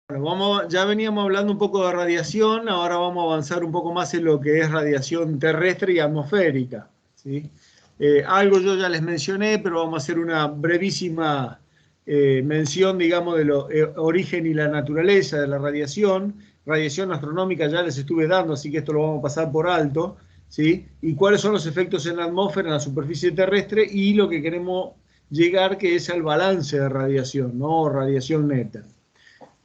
Bueno, ya veníamos hablando un poco de radiación, ahora vamos a avanzar un poco más en lo que es radiación terrestre y atmosférica, ¿sí? Algo yo ya les mencioné, pero vamos a hacer una brevísima mención, digamos, de los origen y la naturaleza de la radiación. Radiación astronómica ya les estuve dando, así que esto lo vamos a pasar por alto, ¿sí? Y cuáles son los efectos en la atmósfera, en la superficie terrestre y lo que queremos llegar, que es al balance de radiación, ¿no? Radiación neta.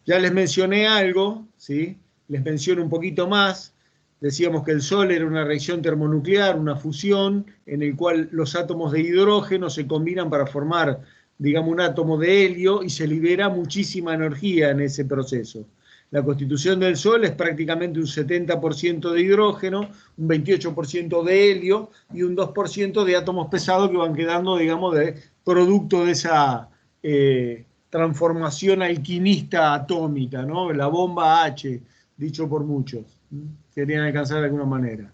Ya les mencioné algo, ¿sí? Les menciono un poquito más. Decíamos que el Sol era una reacción termonuclear, una fusión, en el cual los átomos de hidrógeno se combinan para formar, digamos, un átomo de helio y se libera muchísima energía en ese proceso. La constitución del Sol es prácticamente un 70% de hidrógeno, un 28% de helio y un 2% de átomos pesados que van quedando, digamos, de producto de esa transformación alquimista atómica, ¿no? La bomba H, dicho por muchos. Querían alcanzar de alguna manera.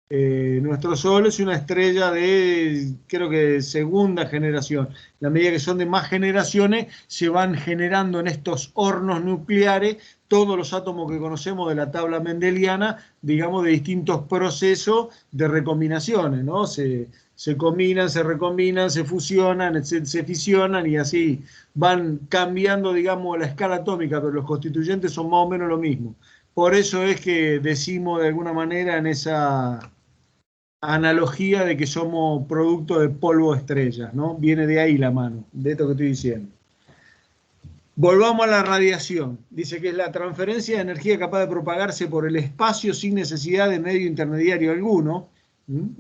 Nuestro Sol es una estrella de, creo que de segunda generación. La medida que son de más generaciones, se van generando en estos hornos nucleares todos los átomos que conocemos de la tabla mendeliana, digamos, de distintos procesos de recombinaciones, ¿no? Se combinan, se recombinan, se fusionan, se fisionan y así van cambiando, digamos, la escala atómica, pero los constituyentes son más o menos lo mismo. Por eso es que decimos de alguna manera en esa analogía de que somos producto de polvo de estrellas, ¿no? Viene de ahí la mano, de esto que estoy diciendo. Volvamos a la radiación. Dice que es la transferencia de energía capaz de propagarse por el espacio sin necesidad de medio intermediario alguno.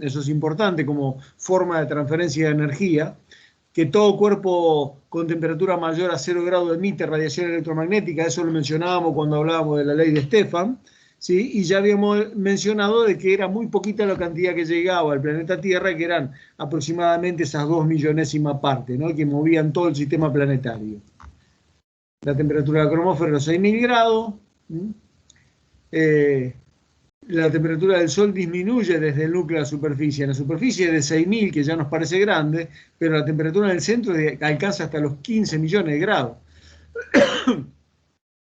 Eso es importante como forma de transferencia de energía. Que todo cuerpo con temperatura mayor a 0 grados emite radiación electromagnética. Eso lo mencionábamos cuando hablábamos de la ley de Stefan. ¿Sí? Y ya habíamos mencionado de que era muy poquita la cantidad que llegaba al planeta Tierra, que eran aproximadamente esas 2 millonésimas partes, ¿no? Que movían todo el sistema planetario. La temperatura de la cromósfera era 6.000 grados. Eh, la temperatura del Sol disminuye desde el núcleo a la superficie. En la superficie es de 6.000, que ya nos parece grande, pero la temperatura en el centro alcanza hasta los 15 millones de grados.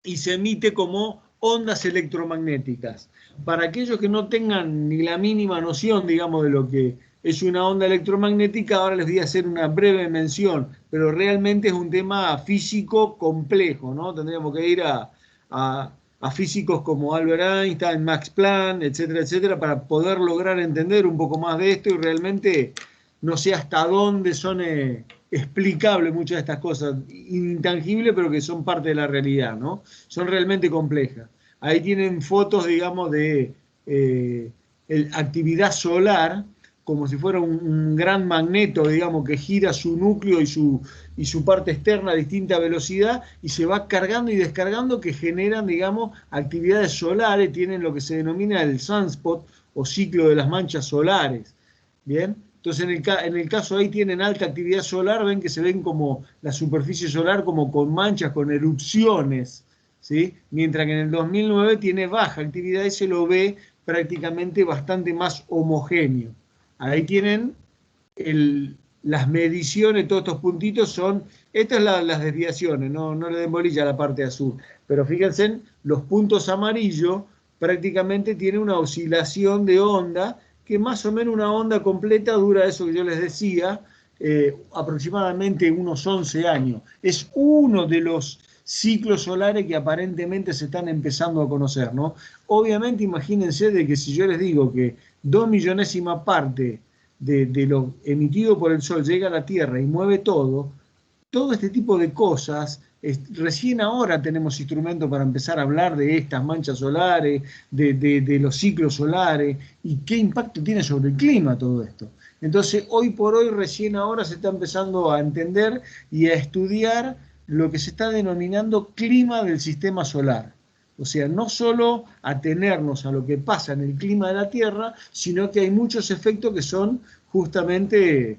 Y se emite como ondas electromagnéticas. Para aquellos que no tengan ni la mínima noción, digamos, de lo que es una onda electromagnética, ahora les voy a hacer una breve mención, pero realmente es un tema físico complejo, ¿no? Tendríamos que ir a físicos como Albert Einstein, Max Planck, etcétera, etcétera, para poder lograr entender un poco más de esto y realmente no sé hasta dónde son explicables muchas de estas cosas, intangibles, pero que son parte de la realidad, ¿no? Son realmente complejas. Ahí tienen fotos, digamos, de actividad solar, como si fuera un gran magneto, digamos, que gira su núcleo y su parte externa a distinta velocidad y se va cargando y descargando, que generan, digamos, actividades solares, tienen lo que se denomina el sunspot o ciclo de las manchas solares. Bien, entonces en el caso ahí tienen alta actividad solar, ven que se ven como la superficie solar como con manchas, con erupciones, ¿sí? Mientras que en el 2009 tiene baja actividad y se lo ve prácticamente bastante más homogéneo. Ahí tienen las mediciones, todos estos puntitos son, estas son las desviaciones, no le den bolilla a la parte azul, pero fíjense, los puntos amarillos prácticamente tienen una oscilación de onda, que más o menos una onda completa dura eso que yo les decía, aproximadamente unos 11 años. Es uno de los ciclos solares que aparentemente se están empezando a conocer, ¿no? Obviamente imagínense de que si yo les digo que 2 millonésimas parte de lo emitido por el Sol llega a la Tierra y mueve todo este tipo de cosas, recién ahora tenemos instrumentos para empezar a hablar de estas manchas solares, de los ciclos solares y qué impacto tiene sobre el clima todo esto. Entonces, hoy por hoy, recién ahora se está empezando a entender y a estudiar lo que se está denominando clima del sistema solar. O sea, no solo atenernos a lo que pasa en el clima de la Tierra, sino que hay muchos efectos que son justamente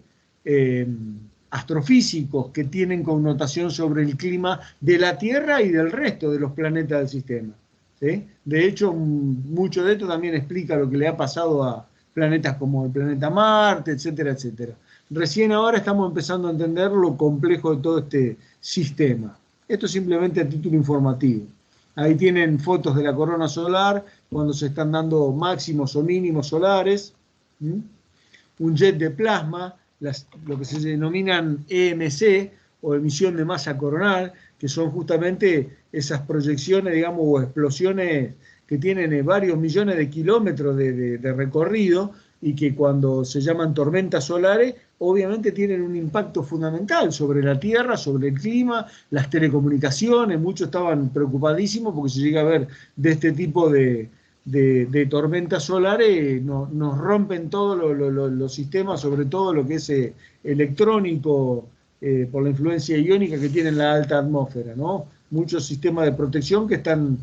astrofísicos, que tienen connotación sobre el clima de la Tierra y del resto de los planetas del sistema. ¿Sí? De hecho, mucho de esto también explica lo que le ha pasado a planetas como el planeta Marte, etcétera, etcétera. Recién ahora estamos empezando a entender lo complejo de todo este sistema. Esto simplemente a título informativo. Ahí tienen fotos de la corona solar, cuando se están dando máximos o mínimos solares. ¿Mm? Un jet de plasma, lo que se denominan EMC, o emisión de masa coronal, que son justamente esas proyecciones, digamos, o explosiones que tienen varios millones de kilómetros de recorrido y que cuando se llaman tormentas solares, obviamente tienen un impacto fundamental sobre la Tierra, sobre el clima, las telecomunicaciones. Muchos estaban preocupadísimos porque se llega a ver de este tipo de tormentas solares, nos rompen todos los sistemas, sobre todo lo que es electrónico, por la influencia iónica que tiene la alta atmósfera, ¿no? Muchos sistemas de protección que están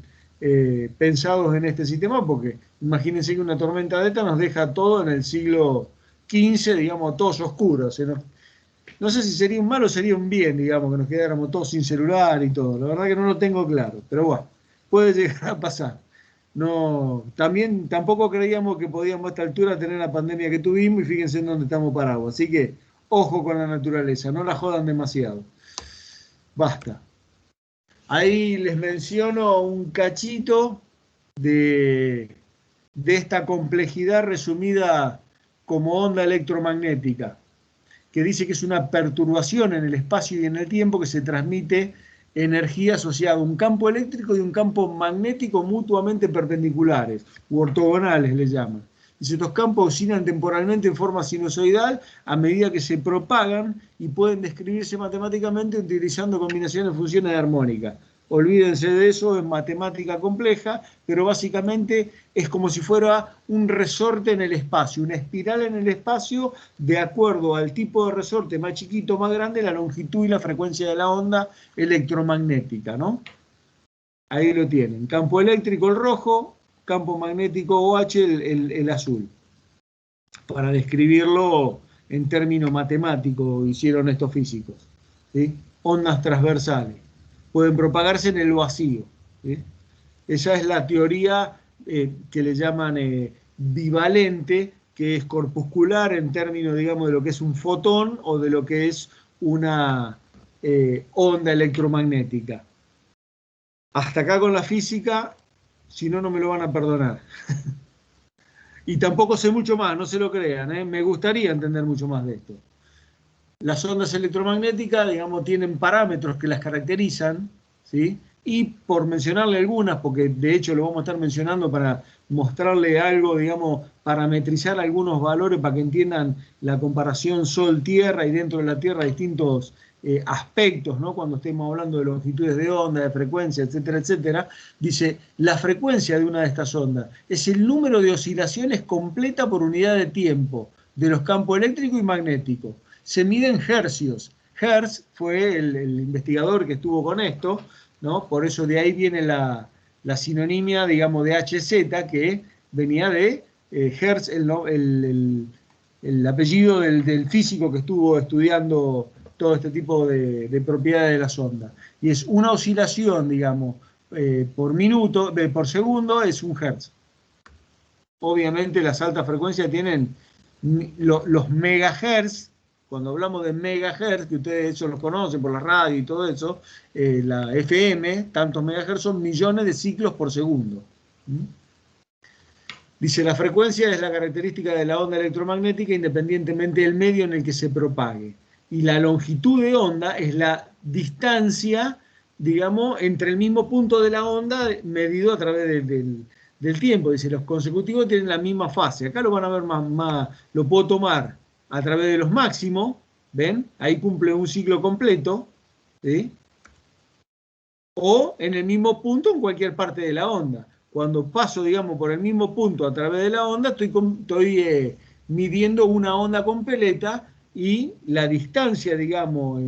pensados en este sistema, porque imagínense que una tormenta de esta nos deja todo en el siglo XV, digamos, todos oscuros. No sé si sería un mal o sería un bien, digamos, que nos quedáramos todos sin celular y todo. La verdad que no lo tengo claro, pero bueno, puede llegar a pasar. No, también tampoco creíamos que podíamos a esta altura tener la pandemia que tuvimos y fíjense en dónde estamos parados. Así que ojo con la naturaleza, no la jodan demasiado. Basta. Ahí les menciono un cachito de, de esta complejidad resumida como onda electromagnética, que dice que es una perturbación en el espacio y en el tiempo que se transmite energía asociada a un campo eléctrico y un campo magnético mutuamente perpendiculares, u ortogonales le llaman. Dice, estos campos oscilan temporalmente en forma sinusoidal a medida que se propagan y pueden describirse matemáticamente utilizando combinaciones de funciones de armónica. Olvídense de eso, es matemática compleja, pero básicamente es como si fuera un resorte en el espacio, una espiral en el espacio de acuerdo al tipo de resorte más chiquito, más grande, la longitud y la frecuencia de la onda electromagnética, ¿no? Ahí lo tienen. Campo eléctrico el rojo, campo magnético OH el azul. Para describirlo en términos matemáticos hicieron estos físicos. ¿Sí? Ondas transversales. Pueden propagarse en el vacío. ¿Sí? Esa es la teoría que le llaman bivalente, que es corpuscular en términos, digamos, de lo que es un fotón o de lo que es una onda electromagnética. Hasta acá con la física, si no, no me lo van a perdonar. Y tampoco sé mucho más, no se lo crean, ¿eh? Me gustaría entender mucho más de esto. Las ondas electromagnéticas, digamos, tienen parámetros que las caracterizan, ¿sí? Y por mencionarle algunas, porque de hecho lo vamos a estar mencionando para mostrarle algo, digamos, parametrizar algunos valores para que entiendan la comparación Sol-Tierra y dentro de la Tierra distintos aspectos, ¿no? Cuando estemos hablando de longitudes de onda, de frecuencia, etcétera, etcétera, dice, la frecuencia de una de estas ondas es el número de oscilaciones completa por unidad de tiempo de los campos eléctrico y magnético. Se mide en hercios. Hertz fue el investigador que estuvo con esto, ¿no? Por eso de ahí viene la sinonimia, digamos, de HZ, que venía de Hertz, el apellido del físico que estuvo estudiando todo este tipo de propiedades de las ondas. Y es una oscilación, digamos, por minuto, por segundo, es un hertz. Obviamente las altas frecuencias tienen los megahertz. Cuando hablamos de megahertz, que ustedes eso los conocen por la radio y todo eso, la FM, tantos megahertz son millones de ciclos por segundo. Dice, la frecuencia es la característica de la onda electromagnética independientemente del medio en el que se propague. Y la longitud de onda es la distancia, digamos, entre el mismo punto de la onda medido a través del tiempo. Dice, los consecutivos tienen la misma fase. Acá lo van a ver más, lo puedo tomar a través de los máximos, ¿ven? Ahí cumple un ciclo completo, ¿sí? O en el mismo punto en cualquier parte de la onda. Cuando paso, digamos, por el mismo punto a través de la onda, estoy midiendo una onda completa y la distancia, digamos,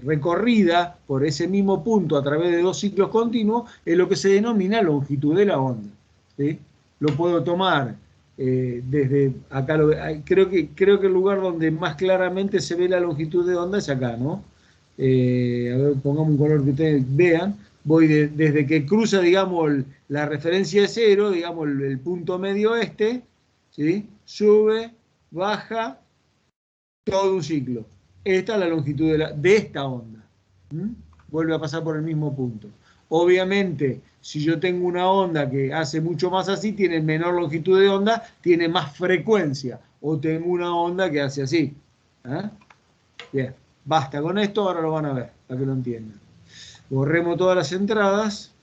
recorrida por ese mismo punto a través de dos ciclos continuos es lo que se denomina longitud de la onda. ¿Sí? Lo puedo tomar desde acá, creo que el lugar donde más claramente se ve la longitud de onda es acá, ¿no? A ver, pongamos un color que ustedes vean. Voy desde que cruza, digamos, la referencia de cero, digamos, el punto medio este, ¿sí? Sube, baja, todo un ciclo. Esta es la longitud de esta onda. ¿Mm? Vuelve a pasar por el mismo punto. Obviamente, si yo tengo una onda que hace mucho más así, tiene menor longitud de onda, tiene más frecuencia. O tengo una onda que hace así. ¿Eh? Bien, basta con esto, ahora lo van a ver, para que lo entiendan. Borremos todas las entradas.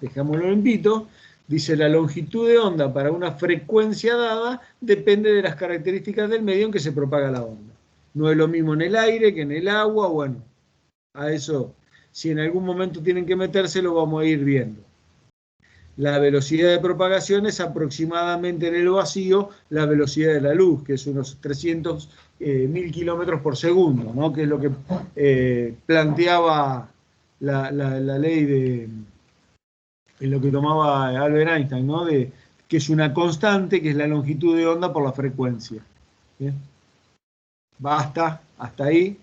Dejámoslo limpito. Dice, la longitud de onda para una frecuencia dada depende de las características del medio en que se propaga la onda. No es lo mismo en el aire que en el agua, bueno, a eso, si en algún momento tienen que meterse, lo vamos a ir viendo. La velocidad de propagación es aproximadamente en el vacío la velocidad de la luz, que es unos 300.000 kilómetros por segundo, ¿no? Que es lo que planteaba la ley de lo que tomaba Albert Einstein, ¿no? Que es una constante, que es la longitud de onda por la frecuencia. ¿Bien? Basta, hasta ahí.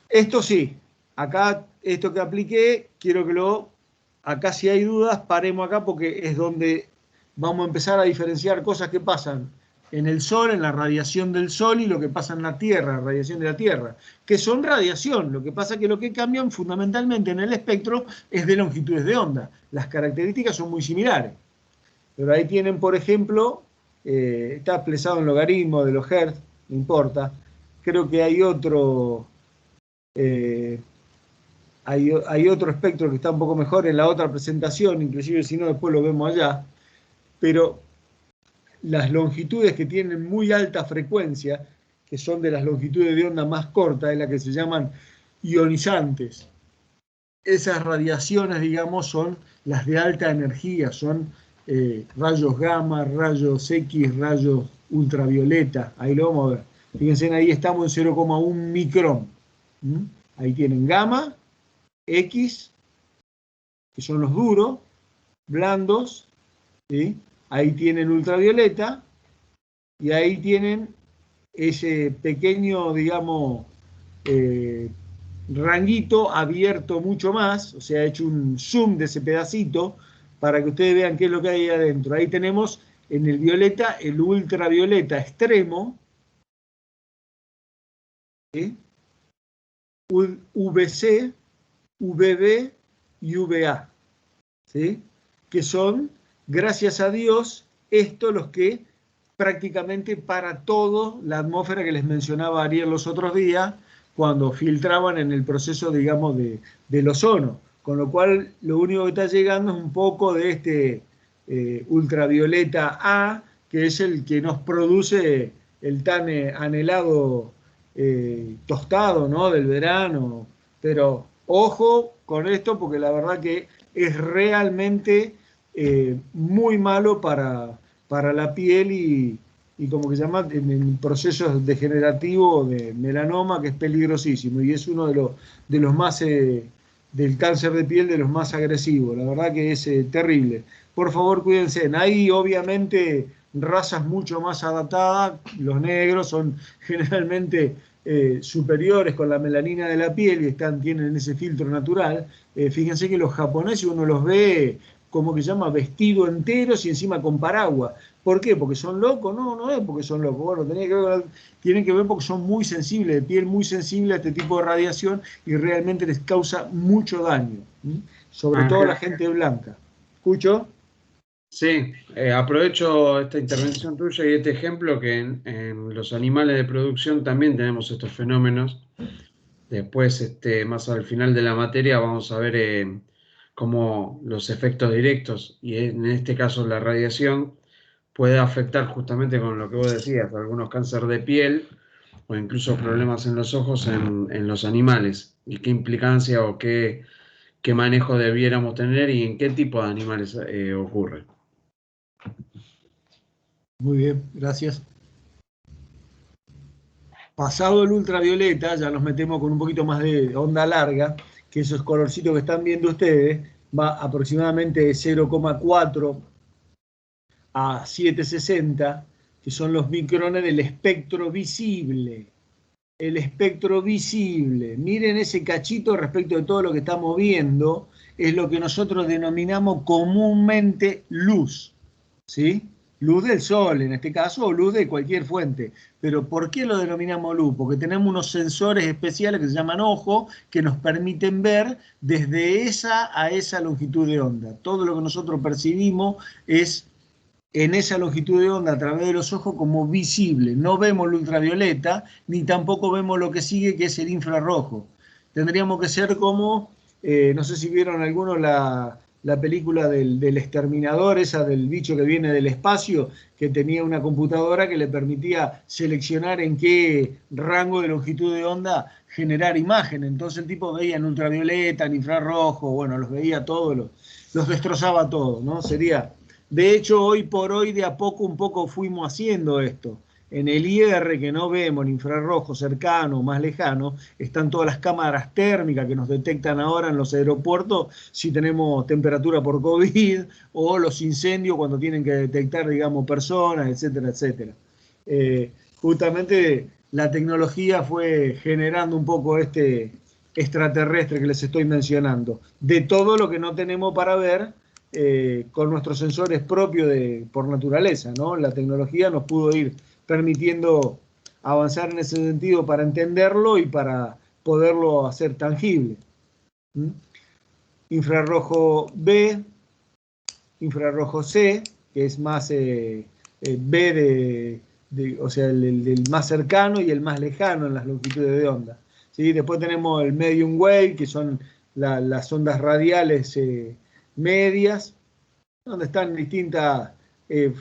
Esto sí, acá, esto que apliqué, quiero que acá si hay dudas, paremos acá porque es donde vamos a empezar a diferenciar cosas que pasan en el Sol, en la radiación del Sol, y lo que pasa en la Tierra, la radiación de la Tierra, que son radiación. Lo que pasa es que lo que cambian fundamentalmente en el espectro es de longitudes de onda. Las características son muy similares. Pero ahí tienen, por ejemplo, está expresado en logaritmo de los Hertz, no importa. Creo que hay otro... hay otro espectro que está un poco mejor en la otra presentación, inclusive si no después lo vemos allá, pero las longitudes que tienen muy alta frecuencia, que son de las longitudes de onda más cortas, es la que se llaman ionizantes. Esas radiaciones, digamos, son las de alta energía, son rayos gamma, rayos X, rayos ultravioleta, ahí lo vamos a ver. Fíjense, ahí estamos en 0,1 micrón. Ahí tienen gamma, X, que son los duros, blandos, ¿sí? Ahí tienen ultravioleta, y ahí tienen ese pequeño, digamos, ranguito abierto mucho más, o sea, he hecho un zoom de ese pedacito para que ustedes vean qué es lo que hay ahí adentro. Ahí tenemos en el violeta el ultravioleta extremo, ¿sí? UVC, UVB y UVA, ¿sí? Que son, gracias a Dios, estos los que prácticamente para todo la atmósfera que les mencionaba Ariel los otros días, cuando filtraban en el proceso, digamos, del ozono. Con lo cual, lo único que está llegando es un poco de este ultravioleta A, que es el que nos produce el tan anhelado tostado, ¿no?, del verano. Pero ojo con esto, porque la verdad que es realmente muy malo para la piel y como que se llama en procesos degenerativos de melanoma, que es peligrosísimo y es uno de los más del cáncer de piel, de los más agresivos. La verdad que es terrible. Por favor, cuídense. Hay obviamente razas mucho más adaptadas. Los negros son generalmente superiores con la melanina de la piel y tienen ese filtro natural. Fíjense que los japoneses uno los ve como que se llama vestido enteros y encima con paraguas. ¿Por qué? ¿Porque son locos? No, no es porque son locos. Bueno, tienen que ver porque son muy sensibles, de piel muy sensible a este tipo de radiación y realmente les causa mucho daño. Sobre todo a la gente blanca. ¿Escucho? Sí, aprovecho esta intervención tuya y este ejemplo que en los animales de producción también tenemos estos fenómenos. Después, más al final de la materia, vamos a ver cómo los efectos directos, y en este caso la radiación, puede afectar justamente con lo que vos decías, algunos cánceres de piel o incluso problemas en los ojos en los animales. Y qué implicancia o qué manejo debiéramos tener y en qué tipo de animales ocurre. Muy bien, gracias. Pasado el ultravioleta, ya nos metemos con un poquito más de onda larga, que esos colorcitos que están viendo ustedes, va aproximadamente de 0,4 a 760, que son los micrones del espectro visible. El espectro visible. Miren ese cachito respecto de todo lo que estamos viendo, es lo que nosotros denominamos comúnmente luz. ¿Sí? luz del sol en este caso, o luz de cualquier fuente. Pero ¿por qué lo denominamos luz? Porque tenemos unos sensores especiales que se llaman ojo, que nos permiten ver desde esa a esa longitud de onda. Todo lo que nosotros percibimos es en esa longitud de onda a través de los ojos como visible. No vemos la ultravioleta, ni tampoco vemos lo que sigue, que es el infrarrojo. Tendríamos que ser como, no sé si vieron algunos la película del exterminador, esa del bicho que viene del espacio, que tenía una computadora que le permitía seleccionar en qué rango de longitud de onda generar imagen. Entonces el tipo veía en ultravioleta, en infrarrojo, bueno, los veía todos, los destrozaba todos, ¿no? Sería... De hecho, hoy por hoy, de a poco, un poco fuimos haciendo esto. En el IR, que no vemos, el infrarrojo cercano, más lejano, están todas las cámaras térmicas que nos detectan ahora en los aeropuertos si tenemos temperatura por COVID, o los incendios cuando tienen que detectar, digamos, personas, etcétera, etcétera. Justamente la tecnología fue generando un poco este extraterrestre que les estoy mencionando. De todo lo que no tenemos para ver, con nuestros sensores propios por naturaleza, ¿no? La tecnología nos pudo ir permitiendo avanzar en ese sentido para entenderlo y para poderlo hacer tangible. ¿Mm? Infrarrojo B, infrarrojo C, que es más B o sea, el más cercano y el más lejano en las longitudes de onda. ¿Sí? Después tenemos el medium wave, que son las ondas radiales medias, donde están distintas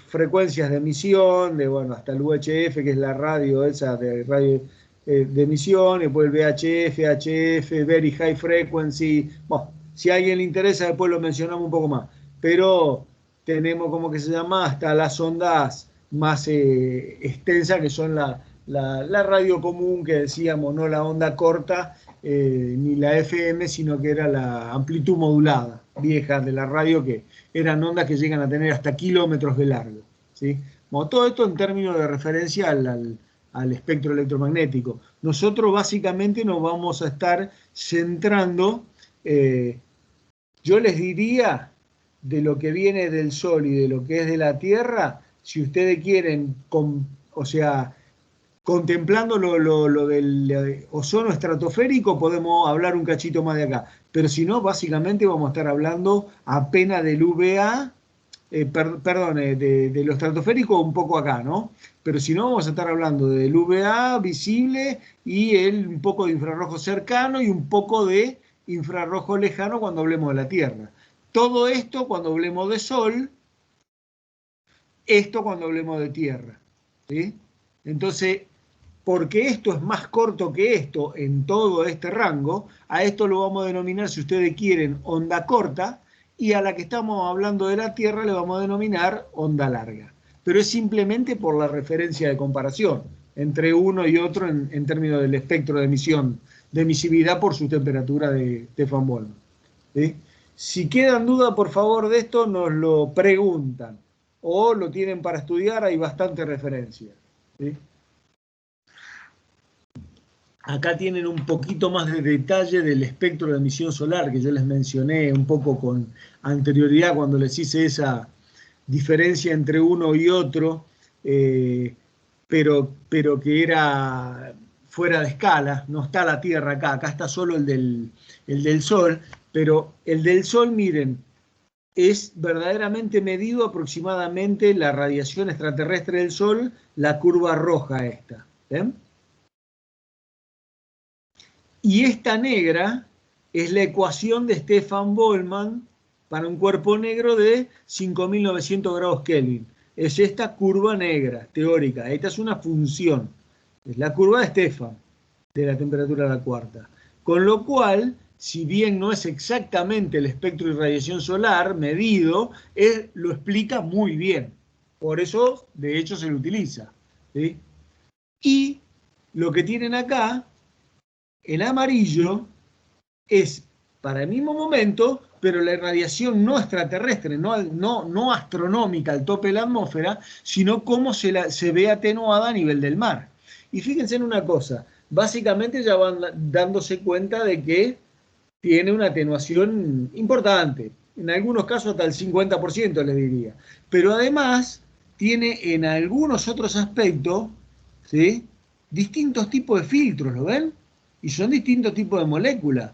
frecuencias de emisión, bueno, hasta el UHF, que es la radio esa de radio de emisión, después el VHF, HF, Very High Frequency. Bueno, si a alguien le interesa, después lo mencionamos un poco más. Pero tenemos, como que se llama, hasta las ondas más extensas, que son la radio común que decíamos, no la onda corta, ni la FM, sino que era la amplitud modulada vieja de la radio, que eran ondas que llegan a tener hasta kilómetros de largo. ¿Sí? Bueno, todo esto en términos de referencia al espectro electromagnético. Nosotros básicamente nos vamos a estar centrando, yo les diría, de lo que viene del Sol y de lo que es de la Tierra, si ustedes quieren, o sea, contemplando lo del ozono estratosférico, podemos hablar un cachito más de acá. Pero si no, básicamente vamos a estar hablando apenas del UVA, de lo estratosférico un poco acá, ¿no? Pero si no, vamos a estar hablando del UVA visible y un poco de infrarrojo cercano y un poco de infrarrojo lejano cuando hablemos de la Tierra. Todo esto cuando hablemos de Sol, esto cuando hablemos de Tierra. ¿Sí? Entonces, porque esto es más corto que esto en todo este rango, a esto lo vamos a denominar, si ustedes quieren, onda corta, y a la que estamos hablando de la Tierra le vamos a denominar onda larga. Pero es simplemente por la referencia de comparación entre uno y otro en términos del espectro de emisión, de emisividad por su temperatura de Van Bolman. ¿Sí? Si quedan dudas, por favor, de esto, nos lo preguntan o lo tienen para estudiar, hay bastante referencia. ¿Sí? Acá tienen un poquito más de detalle del espectro de emisión solar que yo les mencioné un poco con anterioridad cuando les hice esa diferencia entre uno y otro, pero que era fuera de escala. No está la Tierra acá está solo el del Sol, pero el del Sol, miren, es verdaderamente medido aproximadamente la radiación extraterrestre del Sol, la curva roja esta. ¿Ven? Y esta negra es la ecuación de Stefan Boltzmann para un cuerpo negro de 5.900 grados Kelvin. Es esta curva negra teórica. Esta es una función. Es la curva de Stefan, de la temperatura de la cuarta. Con lo cual, si bien no es exactamente el espectro de radiación solar medido, lo explica muy bien. Por eso, de hecho, se lo utiliza. ¿Sí? Y lo que tienen acá, el amarillo, es para el mismo momento, pero la irradiación no extraterrestre, no astronómica al tope de la atmósfera, sino cómo se ve atenuada a nivel del mar. Y fíjense en una cosa, básicamente ya van dándose cuenta de que tiene una atenuación importante, en algunos casos hasta el 50% les diría. Pero además tiene en algunos otros aspectos, ¿sí?, distintos tipos de filtros, ¿lo ven? Y son distintos tipos de moléculas.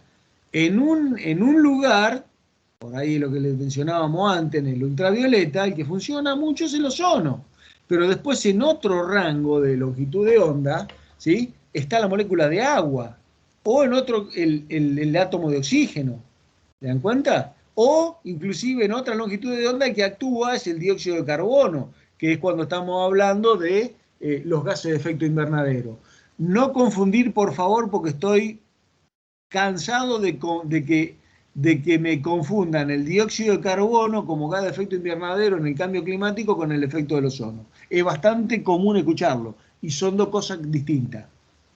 En un lugar, por ahí lo que les mencionábamos antes, en el ultravioleta, el que funciona mucho es el ozono. Pero después en otro rango de longitud de onda, ¿sí?, está la molécula de agua, o en otro el átomo de oxígeno. ¿Se dan cuenta? O inclusive en otra longitud de onda que actúa es el dióxido de carbono, que es cuando estamos hablando de los gases de efecto invernadero. No confundir, por favor, porque estoy cansado de que me confundan el dióxido de carbono como gas de efecto invernadero en el cambio climático con el efecto del ozono. Es bastante común escucharlo y son dos cosas distintas.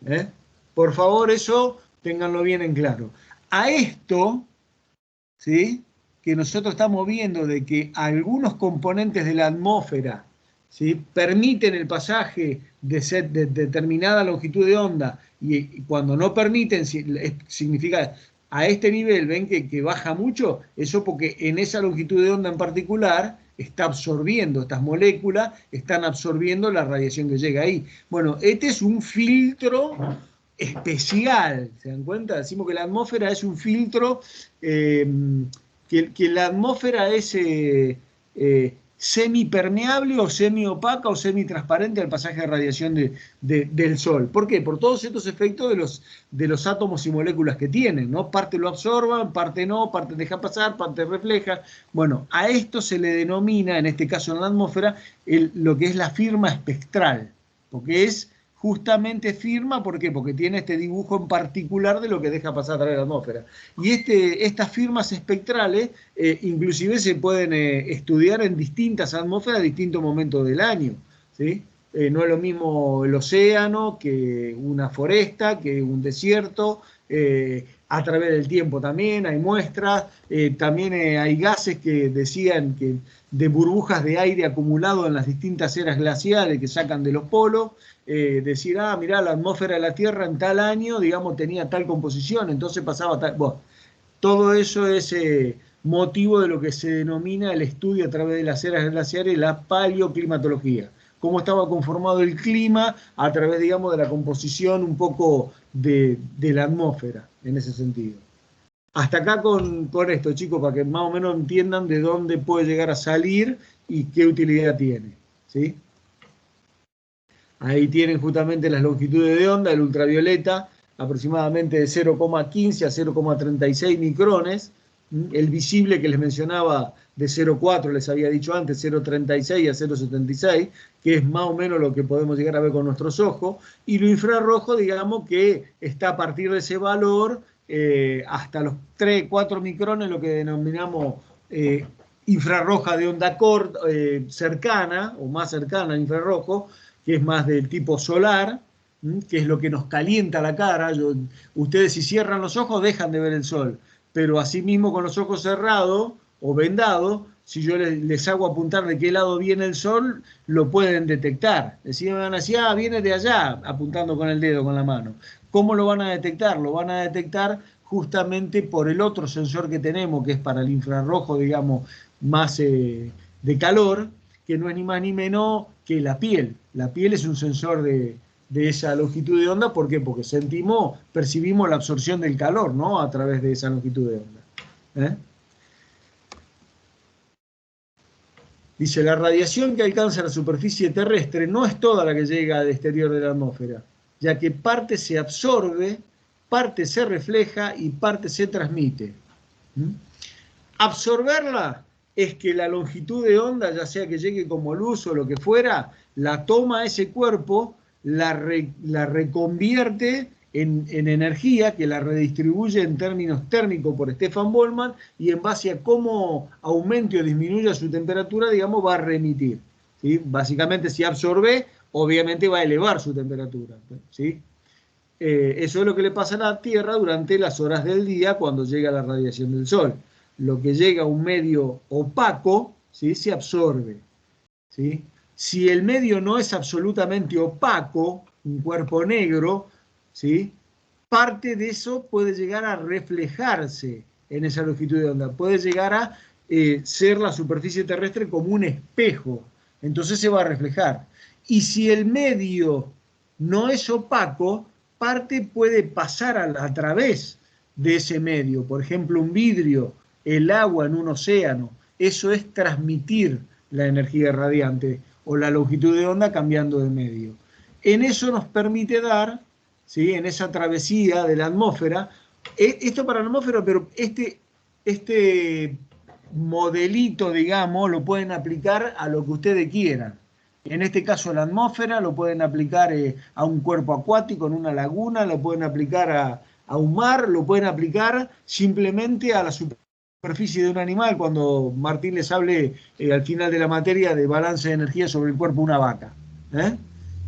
¿Eh? Por favor, eso ténganlo bien en claro. A esto, ¿sí?, que nosotros estamos viendo de que algunos componentes de la atmósfera, ¿sí?, permiten el pasaje de determinada longitud de onda y cuando no permiten, significa a este nivel, ven que baja mucho, eso porque en esa longitud de onda en particular está absorbiendo, estas moléculas están absorbiendo la radiación que llega ahí. Bueno, este es un filtro especial, ¿se dan cuenta? Decimos que la atmósfera es un filtro, que la atmósfera es semipermeable o semiopaca o semitransparente al pasaje de radiación del Sol. ¿Por qué? Por todos estos efectos de los átomos y moléculas que tienen, ¿no? Parte lo absorban, parte no, parte deja pasar, parte refleja. Bueno, a esto se le denomina, en este caso en la atmósfera, lo que es la firma espectral, porque es justamente firma, ¿por qué? Porque tiene este dibujo en particular de lo que deja pasar a través de la atmósfera. Y estas firmas espectrales inclusive se pueden estudiar en distintas atmósferas a distintos momentos del año, ¿sí? No es lo mismo el océano que una foresta, que un desierto, a través del tiempo también hay muestras, también hay gases que decían que de burbujas de aire acumulado en las distintas eras glaciales que sacan de los polos, decir, mirá, la atmósfera de la Tierra en tal año, digamos, tenía tal composición, entonces pasaba tal... Bueno, todo eso es motivo de lo que se denomina el estudio a través de las eras glaciares, la paleoclimatología. Cómo estaba conformado el clima a través, digamos, de la composición un poco de la atmósfera, en ese sentido. Hasta acá con esto, chicos, para que más o menos entiendan de dónde puede llegar a salir y qué utilidad tiene, ¿sí? Ahí tienen justamente las longitudes de onda, el ultravioleta, aproximadamente de 0,15 a 0,36 micrones, el visible que les mencionaba de 0,4, les había dicho antes, 0,36 a 0,76, que es más o menos lo que podemos llegar a ver con nuestros ojos, y lo infrarrojo, digamos que está a partir de ese valor hasta los 3, 4 micrones, lo que denominamos infrarroja de onda corta, cercana o más cercana al infrarrojo, que es más del tipo solar, que es lo que nos calienta la cara. Ustedes si cierran los ojos dejan de ver el sol, pero asimismo con los ojos cerrados o vendados, si yo les hago apuntar de qué lado viene el sol, lo pueden detectar. Decían, van a decir, viene de allá, apuntando con el dedo, con la mano. ¿Cómo lo van a detectar? Lo van a detectar justamente por el otro sensor que tenemos, que es para el infrarrojo, digamos, más de calor, que no es ni más ni menos que la piel. La piel es un sensor de esa longitud de onda. ¿Por qué? Porque percibimos la absorción del calor, ¿no?, a través de esa longitud de onda. Dice, la radiación que alcanza la superficie terrestre no es toda la que llega al exterior de la atmósfera, ya que parte se absorbe, parte se refleja y parte se transmite. Absorberla es que la longitud de onda, ya sea que llegue como luz o lo que fuera, la toma ese cuerpo, la reconvierte en energía, que la redistribuye en términos térmicos por Stefan Boltzmann, y en base a cómo aumente o disminuya su temperatura, digamos, va a remitir, ¿sí? Básicamente, si absorbe, obviamente va a elevar su temperatura, ¿sí? Eso es lo que le pasa a la Tierra durante las horas del día cuando llega la radiación del Sol. Lo que llega a un medio opaco, ¿sí?, se absorbe, ¿sí? Si el medio no es absolutamente opaco, un cuerpo negro, ¿sí?, parte de eso puede llegar a reflejarse en esa longitud de onda. Puede llegar a ser la superficie terrestre como un espejo. entonces se va a reflejar. Y si el medio no es opaco, parte puede pasar a través de ese medio. Por ejemplo, un vidrio, el agua en un océano, eso es transmitir la energía radiante o la longitud de onda cambiando de medio. En eso nos permite dar, ¿sí?, en esa travesía de la atmósfera, esto para la atmósfera, pero este modelito, digamos, lo pueden aplicar a lo que ustedes quieran. En este caso la atmósfera lo pueden aplicar a un cuerpo acuático en una laguna, lo pueden aplicar a un mar, lo pueden aplicar simplemente a la superficie de un animal, cuando Martín les hable al final de la materia de balance de energía sobre el cuerpo de una vaca.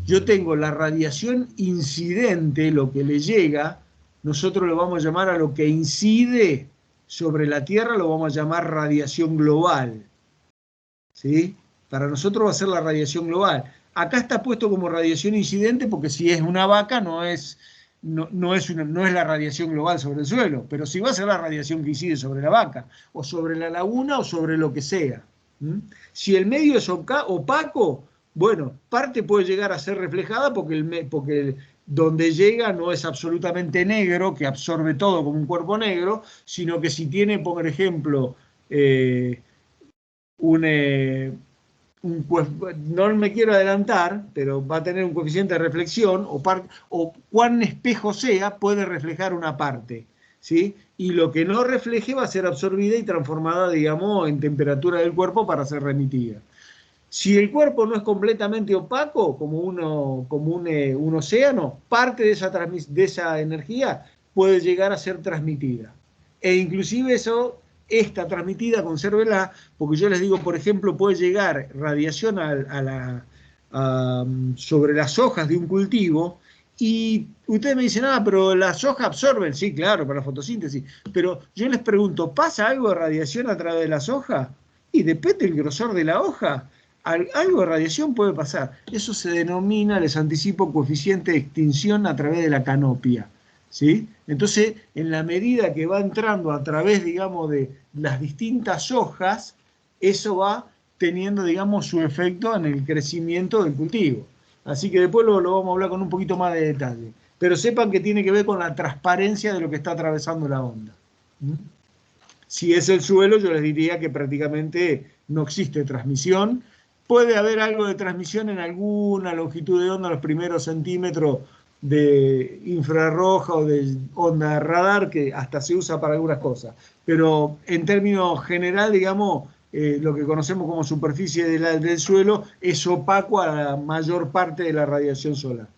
Yo tengo la radiación incidente, lo que le llega, nosotros lo vamos a llamar a lo que incide sobre la Tierra, lo vamos a llamar radiación global, ¿sí? Para nosotros va a ser la radiación global. Acá está puesto como radiación incidente porque si es una vaca no es la radiación global sobre el suelo, pero sí va a ser la radiación que incide sobre la vaca, o sobre la laguna, o sobre lo que sea. Si el medio es opaco, bueno, parte puede llegar a ser reflejada porque donde llega no es absolutamente negro, que absorbe todo como un cuerpo negro, sino que si tiene, por ejemplo, no me quiero adelantar, pero va a tener un coeficiente de reflexión, o cuán espejo sea, puede reflejar una parte, ¿sí? Y lo que no refleje va a ser absorbida y transformada, digamos, en temperatura del cuerpo para ser remitida. Si el cuerpo no es completamente opaco, como un océano, parte de esa energía puede llegar a ser transmitida. E inclusive esta transmitida, consérvela, porque yo les digo, por ejemplo, puede llegar radiación sobre las hojas de un cultivo, y ustedes me dicen, pero las hojas absorben, sí, claro, para la fotosíntesis, pero yo les pregunto, ¿pasa algo de radiación a través de las hojas? Y depende del grosor de la hoja. Algo de radiación puede pasar. Eso se denomina, les anticipo, coeficiente de extinción a través de la canopia, ¿sí? Entonces, en la medida que va entrando a través, digamos, de las distintas hojas, eso va teniendo, digamos, su efecto en el crecimiento del cultivo. Así que después lo vamos a hablar con un poquito más de detalle. Pero sepan que tiene que ver con la transparencia de lo que está atravesando la onda. Si es el suelo, yo les diría que prácticamente no existe transmisión. Puede haber algo de transmisión en alguna longitud de onda, los primeros centímetros de infrarroja o de onda radar, que hasta se usa para algunas cosas. Pero en términos general, digamos, lo que conocemos como superficie del suelo es opaco a la mayor parte de la radiación solar.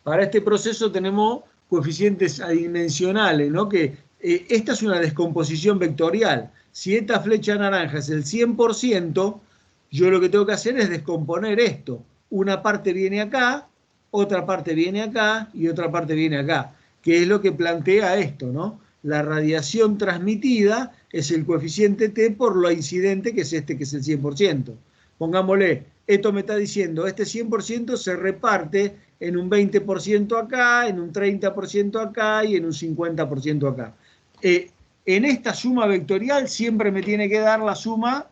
Para este proceso tenemos coeficientes adimensionales, ¿no? Que esta es una descomposición vectorial. Si esta flecha naranja es el 100%, yo lo que tengo que hacer es descomponer esto. Una parte viene acá, otra parte viene acá y otra parte viene acá, que es lo que plantea esto, ¿no? La radiación transmitida es el coeficiente T por lo incidente, que es este, que es el 100%. Pongámosle, esto me está diciendo, este 100% se reparte en un 20% acá, en un 30% acá y en un 50% acá. En esta suma vectorial siempre me tiene que dar la suma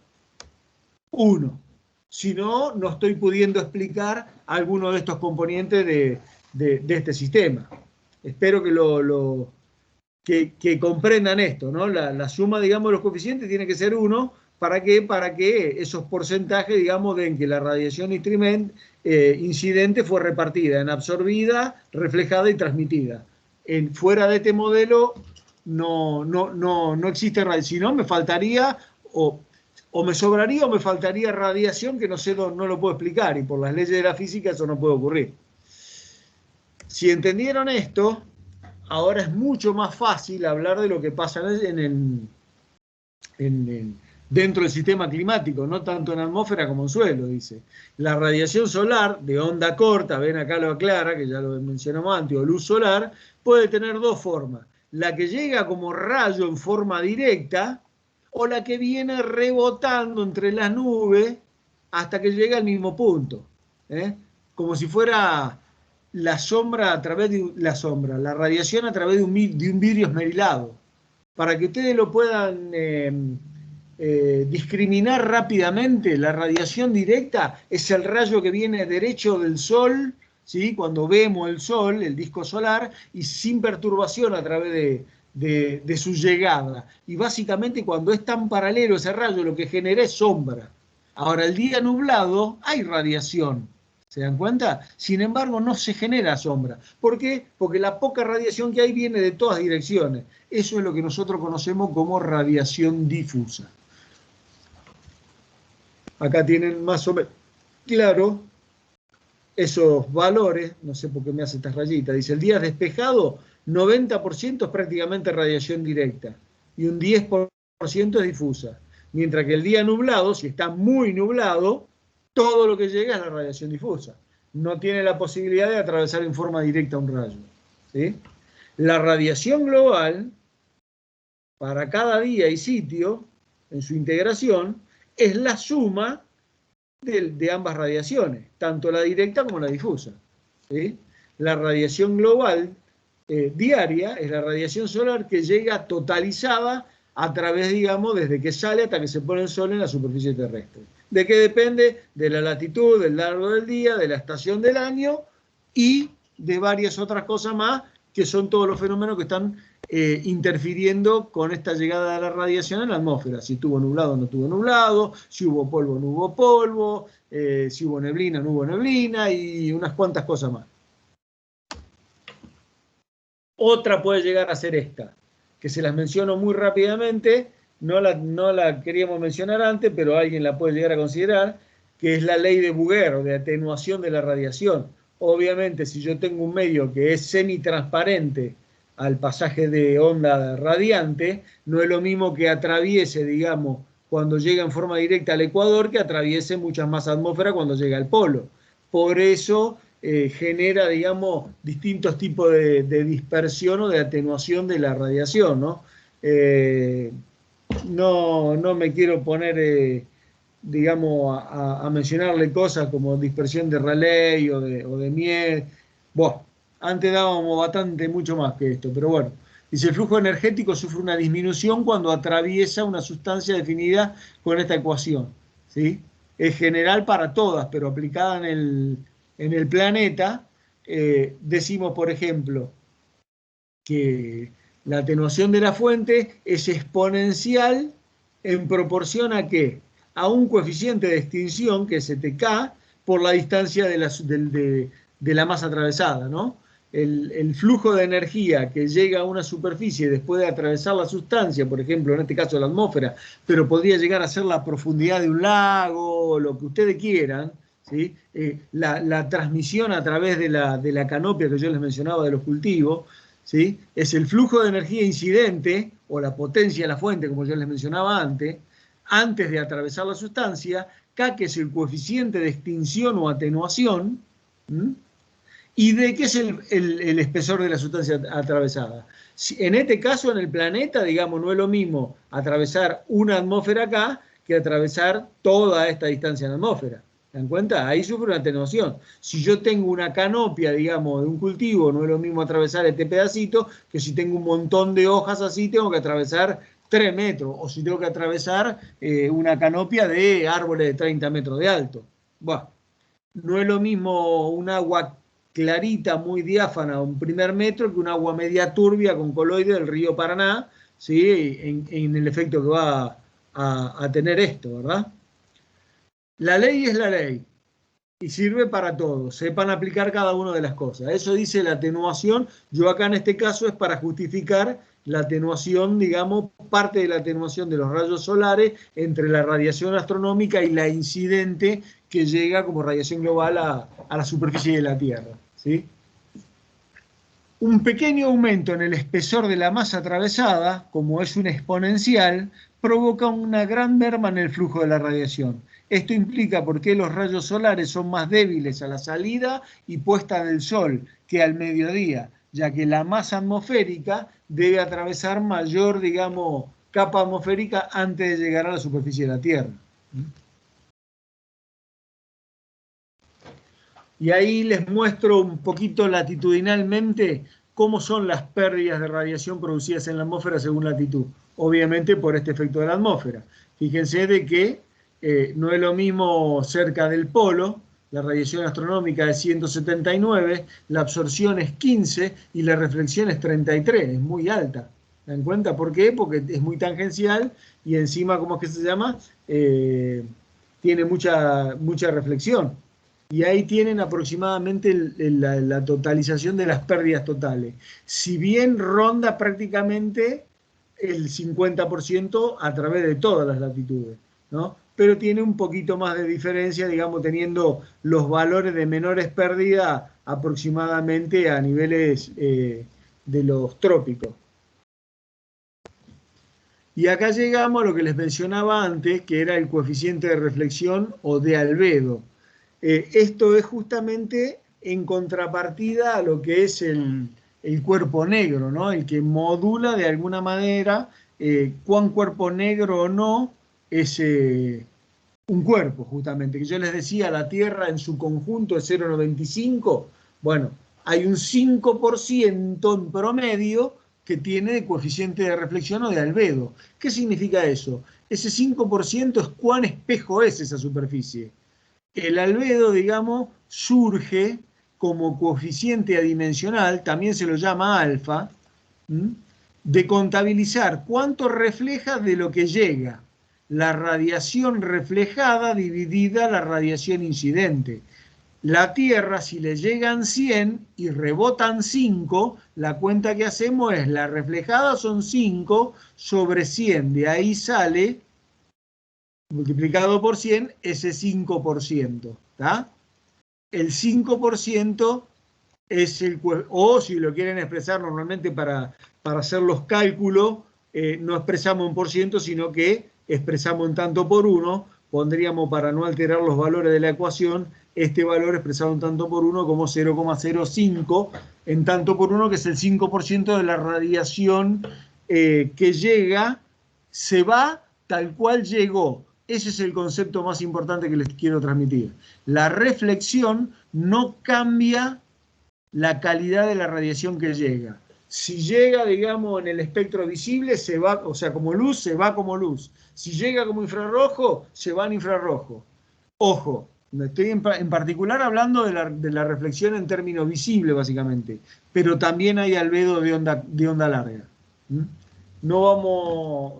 1. Si no, no estoy pudiendo explicar alguno de estos componentes de este sistema. Espero que comprendan esto, ¿no? La suma, digamos, de los coeficientes tiene que ser 1. ¿Para qué? Para que esos porcentajes, digamos, den que la radiación incidente fue repartida en absorbida, reflejada y transmitida. Fuera de este modelo no existe radiación. Si no, me faltaría o me sobraría o me faltaría radiación que no lo puedo explicar, y por las leyes de la física eso no puede ocurrir. Si entendieron esto, ahora es mucho más fácil hablar de lo que pasa dentro del sistema climático, no tanto en atmósfera como en suelo, dice. La radiación solar de onda corta, ven acá lo aclara, que ya lo mencionamos antes, o luz solar, puede tener dos formas. La que llega como rayo en forma directa, o la que viene rebotando entre las nubes hasta que llega al mismo punto. Como si fuera la sombra a través de la radiación a través de un vidrio esmerilado. Para que ustedes lo puedan discriminar rápidamente. La radiación directa es el rayo que viene derecho del Sol, ¿sí? Cuando vemos el Sol, el disco solar, y sin perturbación a través de su llegada. Y básicamente cuando es tan paralelo ese rayo, lo que genera es sombra. Ahora, el día nublado hay radiación. ¿Se dan cuenta? Sin embargo, no se genera sombra. ¿Por qué? Porque la poca radiación que hay viene de todas direcciones. Eso es lo que nosotros conocemos como radiación difusa. Acá tienen más o menos claro esos valores. No sé por qué me hace estas rayitas. Dice, el día despejado, 90% es prácticamente radiación directa y un 10% es difusa. Mientras que el día nublado, si está muy nublado, todo lo que llega es la radiación difusa. No tiene la posibilidad de atravesar en forma directa un rayo, ¿sí? La radiación global, para cada día y sitio, en su integración, es la suma de ambas radiaciones, tanto la directa como la difusa, ¿sí? La radiación global diaria es la radiación solar que llega totalizada a través, digamos, desde que sale hasta que se pone el sol en la superficie terrestre. ¿De qué depende? De la latitud, del largo del día, de la estación del año y de varias otras cosas más, que son todos los fenómenos que están interfiriendo con esta llegada de la radiación en la atmósfera. Si estuvo nublado o no estuvo nublado, si hubo polvo o no hubo polvo, si hubo neblina o no hubo neblina y unas cuantas cosas más. Otra puede llegar a ser esta, que se las menciono muy rápidamente, no la queríamos mencionar antes, pero alguien la puede llegar a considerar, que es la ley de Bouguer, o de atenuación de la radiación. Obviamente, si yo tengo un medio que es semitransparente al pasaje de onda radiante, no es lo mismo que atraviese, digamos, cuando llega en forma directa al ecuador, que atraviese muchas más atmósferas cuando llega al polo. Por eso genera, digamos, distintos tipos de dispersión o de atenuación de la radiación, ¿no? No me quiero poner, digamos, a mencionarle cosas como dispersión de Rayleigh o de Mie. Bueno, antes dábamos bastante, mucho más que esto, pero bueno. Dice, el flujo energético sufre una disminución cuando atraviesa una sustancia definida con esta ecuación, ¿sí? Es general para todas, pero aplicada en el planeta, decimos, por ejemplo, que la atenuación de la fuente es exponencial en proporción a ¿qué? A un coeficiente de extinción, que es ETK, por la distancia de la masa atravesada, ¿no? El flujo de energía que llega a una superficie después de atravesar la sustancia, por ejemplo, en este caso la atmósfera, pero podría llegar a ser la profundidad de un lago, lo que ustedes quieran, ¿sí? La transmisión a través de la canopia que yo les mencionaba de los cultivos, ¿sí? Es el flujo de energía incidente, o la potencia de la fuente, como yo les mencionaba antes de atravesar la sustancia, K, que es el coeficiente de extinción o atenuación, ¿m? ¿Y de qué es el espesor de la sustancia atravesada? En este caso, en el planeta, digamos, no es lo mismo atravesar una atmósfera acá que atravesar toda esta distancia en la atmósfera. ¿Se dan cuenta? Ahí sufre una atenuación. Si yo tengo una canopia, digamos, de un cultivo, no es lo mismo atravesar este pedacito que si tengo un montón de hojas así, tengo que atravesar 3 metros, o si tengo que atravesar una canopia de árboles de 30 metros de alto. Bueno, no es lo mismo un agua clarita, muy diáfana, un primer metro, que un agua media turbia con coloide del río Paraná, ¿sí? En el efecto que va a tener esto, ¿verdad? La ley es la ley y sirve para todo. Sepan aplicar cada una de las cosas. Eso dice la atenuación. Yo acá en este caso es para justificar la atenuación, digamos, parte de la atenuación de los rayos solares entre la radiación astronómica y la incidente que llega como radiación global a la superficie de la Tierra, ¿sí? Un pequeño aumento en el espesor de la masa atravesada, como es un exponencial, provoca una gran merma en el flujo de la radiación. Esto implica por qué los rayos solares son más débiles a la salida y puesta del sol que al mediodía, ya que la masa atmosférica debe atravesar mayor, digamos, capa atmosférica antes de llegar a la superficie de la Tierra. Y ahí les muestro un poquito latitudinalmente cómo son las pérdidas de radiación producidas en la atmósfera según latitud. Obviamente por este efecto de la atmósfera. Fíjense de que no es lo mismo cerca del polo, la radiación astronómica es 179, la absorción es 15 y la reflexión es 33, es muy alta. ¿Se dan cuenta? ¿Por qué? Porque es muy tangencial y encima, ¿cómo es que se llama? Tiene mucha reflexión. Y ahí tienen aproximadamente la totalización de las pérdidas totales. Si bien ronda prácticamente el 50% a través de todas las latitudes, ¿no? Pero tiene un poquito más de diferencia, digamos, teniendo los valores de menores pérdidas aproximadamente a niveles de los trópicos. Y acá llegamos a lo que les mencionaba antes, que era el coeficiente de reflexión o de albedo. Esto es justamente en contrapartida a lo que es el cuerpo negro, ¿no? El que modula de alguna manera cuán cuerpo negro o no es un cuerpo, justamente. Que yo les decía, la Tierra en su conjunto es 0,95. Bueno, hay un 5% en promedio que tiene de coeficiente de reflexión o de albedo. ¿Qué significa eso? Ese 5% es cuán espejo es esa superficie. El albedo, digamos, surge como coeficiente adimensional, también se lo llama alfa, de contabilizar cuánto refleja de lo que llega. La radiación reflejada dividida la radiación incidente. La Tierra, si le llegan 100 y rebotan 5, la cuenta que hacemos es la reflejada son 5 sobre 100. De ahí sale, multiplicado por 100, ese 5%. ¿Tá? El 5% es el... O si lo quieren expresar normalmente para hacer los cálculos, no expresamos en por ciento, sino que expresamos en tanto por uno. Pondríamos, para no alterar los valores de la ecuación, este valor expresado en tanto por uno como 0,05 en tanto por uno, que es el 5% de la radiación que llega, se va tal cual llegó. Ese es el concepto más importante que les quiero transmitir. La reflexión no cambia la calidad de la radiación que llega. Si llega, digamos, en el espectro visible, se va, o sea, como luz, se va como luz. Si llega como infrarrojo, se va en infrarrojo. Ojo, estoy en particular hablando de la reflexión en términos visibles, básicamente, pero también hay albedo de onda larga. No vamos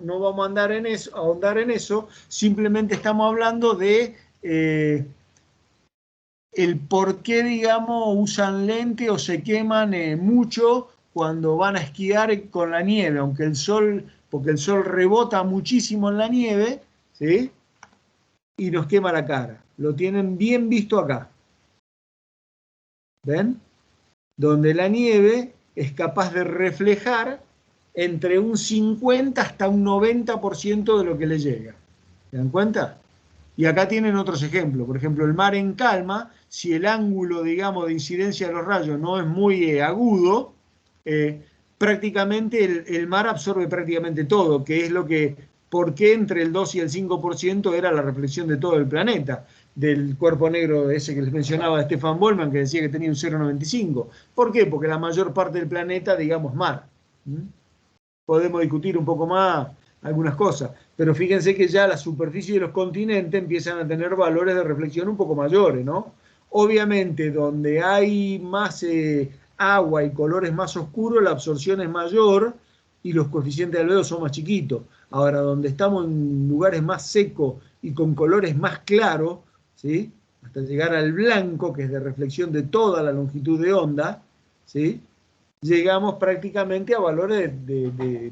a ahondar en eso, simplemente estamos hablando de el por qué, digamos, usan lente o se queman mucho cuando van a esquiar con la nieve, porque el sol rebota muchísimo en la nieve, ¿sí? Y nos quema la cara. Lo tienen bien visto acá. ¿Ven? Donde la nieve es capaz de reflejar entre un 50 hasta un 90% de lo que le llega. ¿Se dan cuenta? Y acá tienen otros ejemplos. Por ejemplo, el mar en calma, si el ángulo, digamos, de incidencia de los rayos no es muy agudo, prácticamente el mar absorbe prácticamente todo, que es lo que, ¿por qué entre el 2 y el 5% era la reflexión de todo el planeta? Del cuerpo negro ese que les mencionaba Stefan Boltzmann, que decía que tenía un 0,95. ¿Por qué? Porque la mayor parte del planeta, digamos, mar. Podemos discutir un poco más algunas cosas, pero fíjense que ya la superficie de los continentes empiezan a tener valores de reflexión un poco mayores, ¿no? Obviamente, donde hay más agua y colores más oscuros, la absorción es mayor y los coeficientes de albedo son más chiquitos. Ahora, donde estamos en lugares más secos y con colores más claros, ¿sí? Hasta llegar al blanco, que es de reflexión de toda la longitud de onda, ¿sí? Llegamos prácticamente a valores del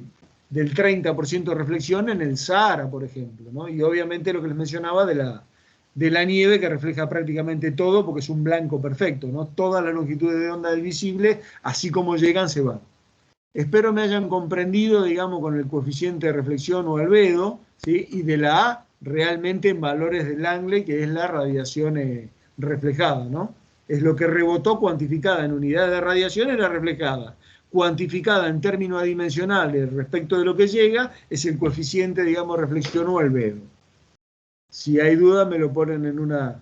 30% de reflexión en el Sahara, por ejemplo, ¿no? Y obviamente lo que les mencionaba de la nieve, que refleja prácticamente todo, porque es un blanco perfecto, ¿no? Toda la longitud de onda del visible, así como llegan, se van. Espero me hayan comprendido, digamos, con el coeficiente de reflexión o albedo, ¿sí? Y de la A, realmente en valores de Langley, que es la radiación reflejada, ¿no? Es lo que rebotó cuantificada en unidades de radiación, era reflejada. Cuantificada en términos adimensionales respecto de lo que llega, es el coeficiente, digamos, reflexión o albedo. Si hay duda, me lo ponen en una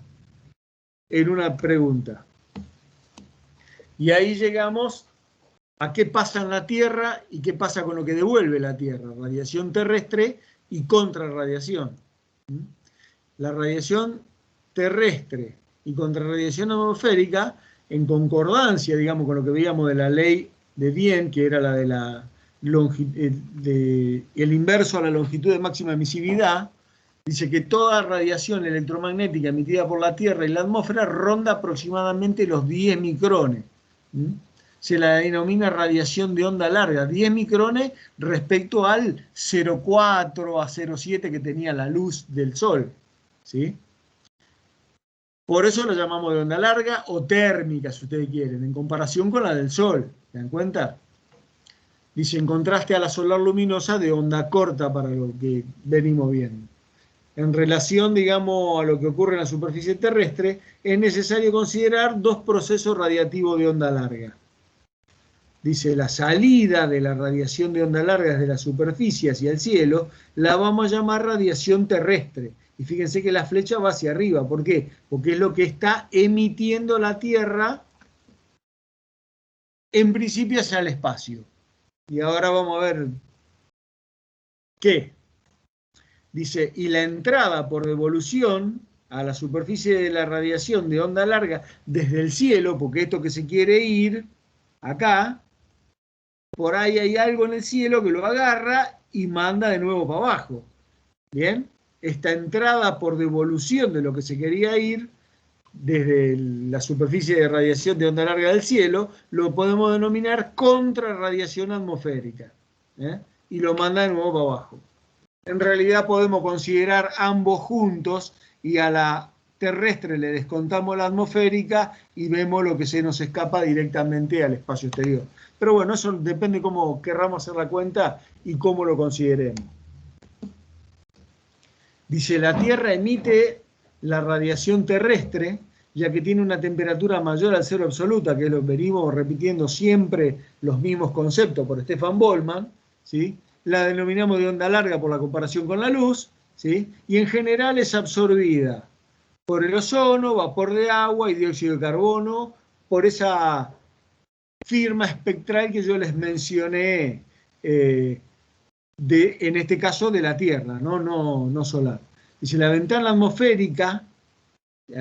pregunta. Y ahí llegamos a qué pasa en la Tierra y qué pasa con lo que devuelve la Tierra. Radiación terrestre y contrarradiación. La radiación terrestre y contrarradiación atmosférica, en concordancia, digamos, con lo que veíamos de la ley de Wien, que era la de la el inverso a la longitud de máxima emisividad, dice que toda radiación electromagnética emitida por la Tierra y la atmósfera ronda aproximadamente los 10 micrones. Se la denomina radiación de onda larga, 10 micrones respecto al 0,4 a 0,7 que tenía la luz del Sol. ¿Sí? Por eso lo llamamos de onda larga o térmica, si ustedes quieren, en comparación con la del Sol. ¿Se dan cuenta? Dice, en contraste a la solar luminosa de onda corta, para lo que venimos viendo. En relación, digamos, a lo que ocurre en la superficie terrestre, es necesario considerar dos procesos radiativos de onda larga. Dice, la salida de la radiación de onda larga desde la superficie hacia el cielo la vamos a llamar radiación terrestre. Y fíjense que la flecha va hacia arriba. ¿Por qué? Porque es lo que está emitiendo la Tierra en principio hacia el espacio. Y ahora vamos a ver qué. Dice, y la entrada por devolución a la superficie de la radiación de onda larga desde el cielo, porque esto que se quiere ir acá, por ahí hay algo en el cielo que lo agarra y manda de nuevo para abajo. ¿Bien? Esta entrada por devolución de lo que se quería ir desde la superficie de radiación de onda larga del cielo, lo podemos denominar contrarradiación atmosférica. Y lo manda de nuevo para abajo. En realidad podemos considerar ambos juntos y a la terrestre le descontamos la atmosférica y vemos lo que se nos escapa directamente al espacio exterior. Pero bueno, eso depende cómo querramos hacer la cuenta y cómo lo consideremos. Dice, la Tierra emite la radiación terrestre, ya que tiene una temperatura mayor al cero absoluta, que lo venimos repitiendo siempre los mismos conceptos por Stefan Boltzmann, ¿sí? La denominamos de onda larga por la comparación con la luz, ¿sí? Y en general es absorbida por el ozono, vapor de agua y dióxido de carbono, por esa firma espectral que yo les mencioné, en este caso de la Tierra, no solar. Dice, la ventana atmosférica,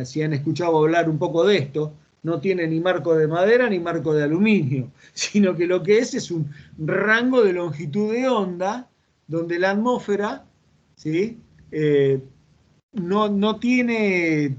si han escuchado hablar un poco de esto, no tiene ni marco de madera ni marco de aluminio, sino que lo que es un rango de longitud de onda donde la atmósfera, ¿sí? No tiene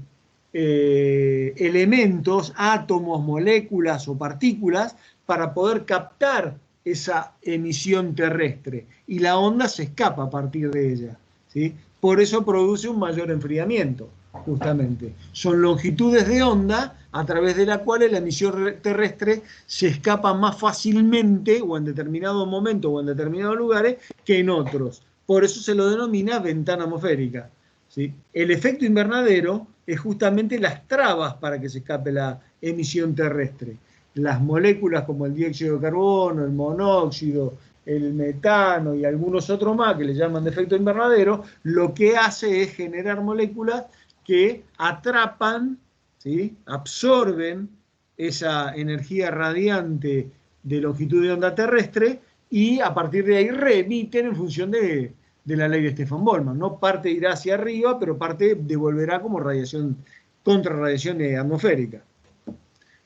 elementos, átomos, moléculas o partículas para poder captar esa emisión terrestre y la onda se escapa a partir de ella, ¿sí? Por eso produce un mayor enfriamiento, justamente. Son longitudes de onda a través de las cuales la emisión terrestre se escapa más fácilmente o en determinado momento o en determinados lugares que en otros. Por eso se lo denomina ventana atmosférica, ¿sí? El efecto invernadero es justamente las trabas para que se escape la emisión terrestre. Las moléculas como el dióxido de carbono, el monóxido, el metano y algunos otros más que le llaman de efecto invernadero, lo que hace es generar moléculas que atrapan, ¿sí? Absorben esa energía radiante de longitud de onda terrestre y a partir de ahí remiten en función de la ley de Stefan Boltzmann, ¿no? Parte irá hacia arriba, pero parte devolverá como radiación, contrarradiación atmosférica.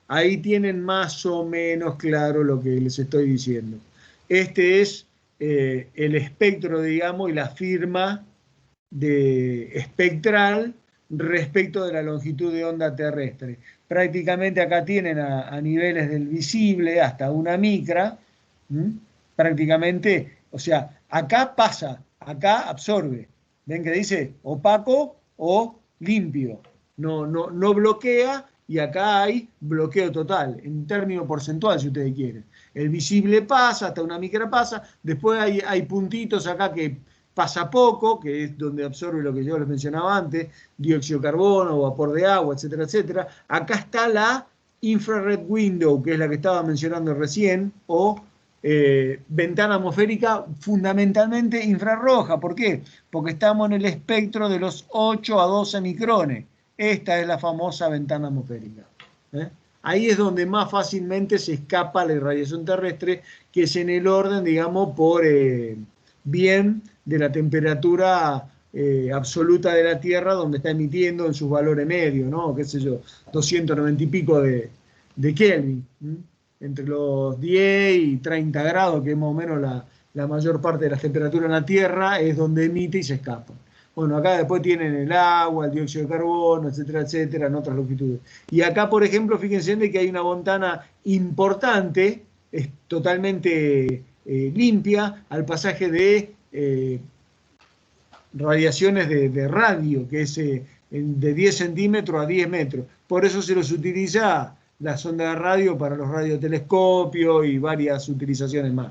Ahí tienen más o menos claro lo que les estoy diciendo. Este es el espectro, digamos, y la firma espectral respecto de la longitud de onda terrestre. Prácticamente acá tienen a niveles del visible hasta una micra, prácticamente, o sea, acá pasa, acá absorbe. ¿Ven que dice opaco o limpio? No bloquea y acá hay bloqueo total, en términos porcentual si ustedes quieren. El visible pasa, hasta una micra pasa, después hay puntitos acá que pasa poco, que es donde absorbe lo que yo les mencionaba antes, dióxido de carbono, vapor de agua, etcétera, etcétera. Acá está la infrared window, que es la que estaba mencionando recién, o ventana atmosférica fundamentalmente infrarroja. ¿Por qué? Porque estamos en el espectro de los 8 a 12 micrones. Esta es la famosa ventana atmosférica. Ahí es donde más fácilmente se escapa la irradiación terrestre, que es en el orden, digamos, por bien de la temperatura absoluta de la Tierra donde está emitiendo en sus valores medios, ¿no? Qué sé yo, 290 y pico de Kelvin, entre los 10 y 30 grados, que es más o menos la mayor parte de la temperatura en la Tierra, es donde emite y se escapa. Bueno, acá después tienen el agua, el dióxido de carbono, etcétera, etcétera, en otras longitudes. Y acá, por ejemplo, fíjense de que hay una ventana importante, es totalmente limpia, al pasaje de radiaciones de radio, que es de 10 centímetros a 10 metros. Por eso se los utiliza la sonda de radio para los radiotelescopios y varias utilizaciones más,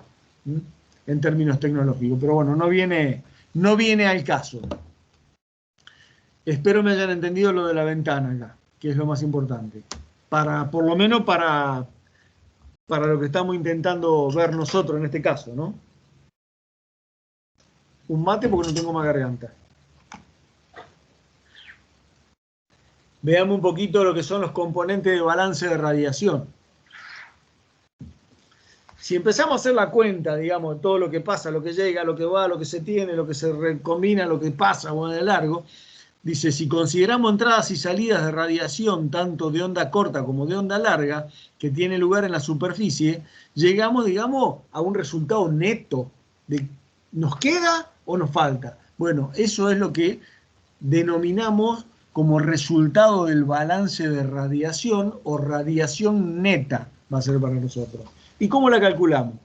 en términos tecnológicos. Pero bueno, no viene al caso. Espero me hayan entendido lo de la ventana acá, que es lo más importante. Por lo menos para lo que estamos intentando ver nosotros en este caso, ¿no? Un mate porque no tengo más garganta. Veamos un poquito lo que son los componentes de balance de radiación. Si empezamos a hacer la cuenta, digamos, de todo lo que pasa, lo que llega, lo que va, lo que se tiene, lo que se recombina, lo que pasa o de largo, dice, si consideramos entradas y salidas de radiación, tanto de onda corta como de onda larga, que tiene lugar en la superficie, llegamos, digamos, a un resultado neto de ¿nos queda o nos falta? Bueno, eso es lo que denominamos como resultado del balance de radiación o radiación neta, va a ser para nosotros. ¿Y cómo la calculamos?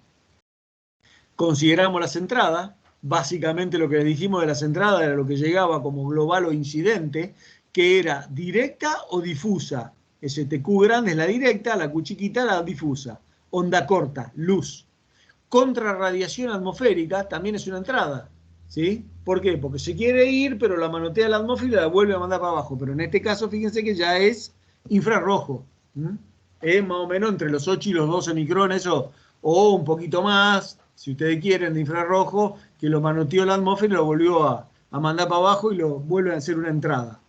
Consideramos las entradas. Básicamente lo que dijimos de las entradas era lo que llegaba como global o incidente, que era directa o difusa. STQ grande es la directa, la Q chiquita la difusa. Onda corta, luz. Contrarradiación atmosférica también es una entrada, ¿sí? ¿Por qué? Porque se quiere ir, pero la manotea la atmósfera y la vuelve a mandar para abajo. Pero en este caso, fíjense que ya es infrarrojo. Es más o menos entre los 8 y los 12 micrones, o un poquito más, si ustedes quieren, de infrarrojo, que lo manoteó la atmósfera y lo volvió a mandar para abajo y lo vuelve a hacer una entrada.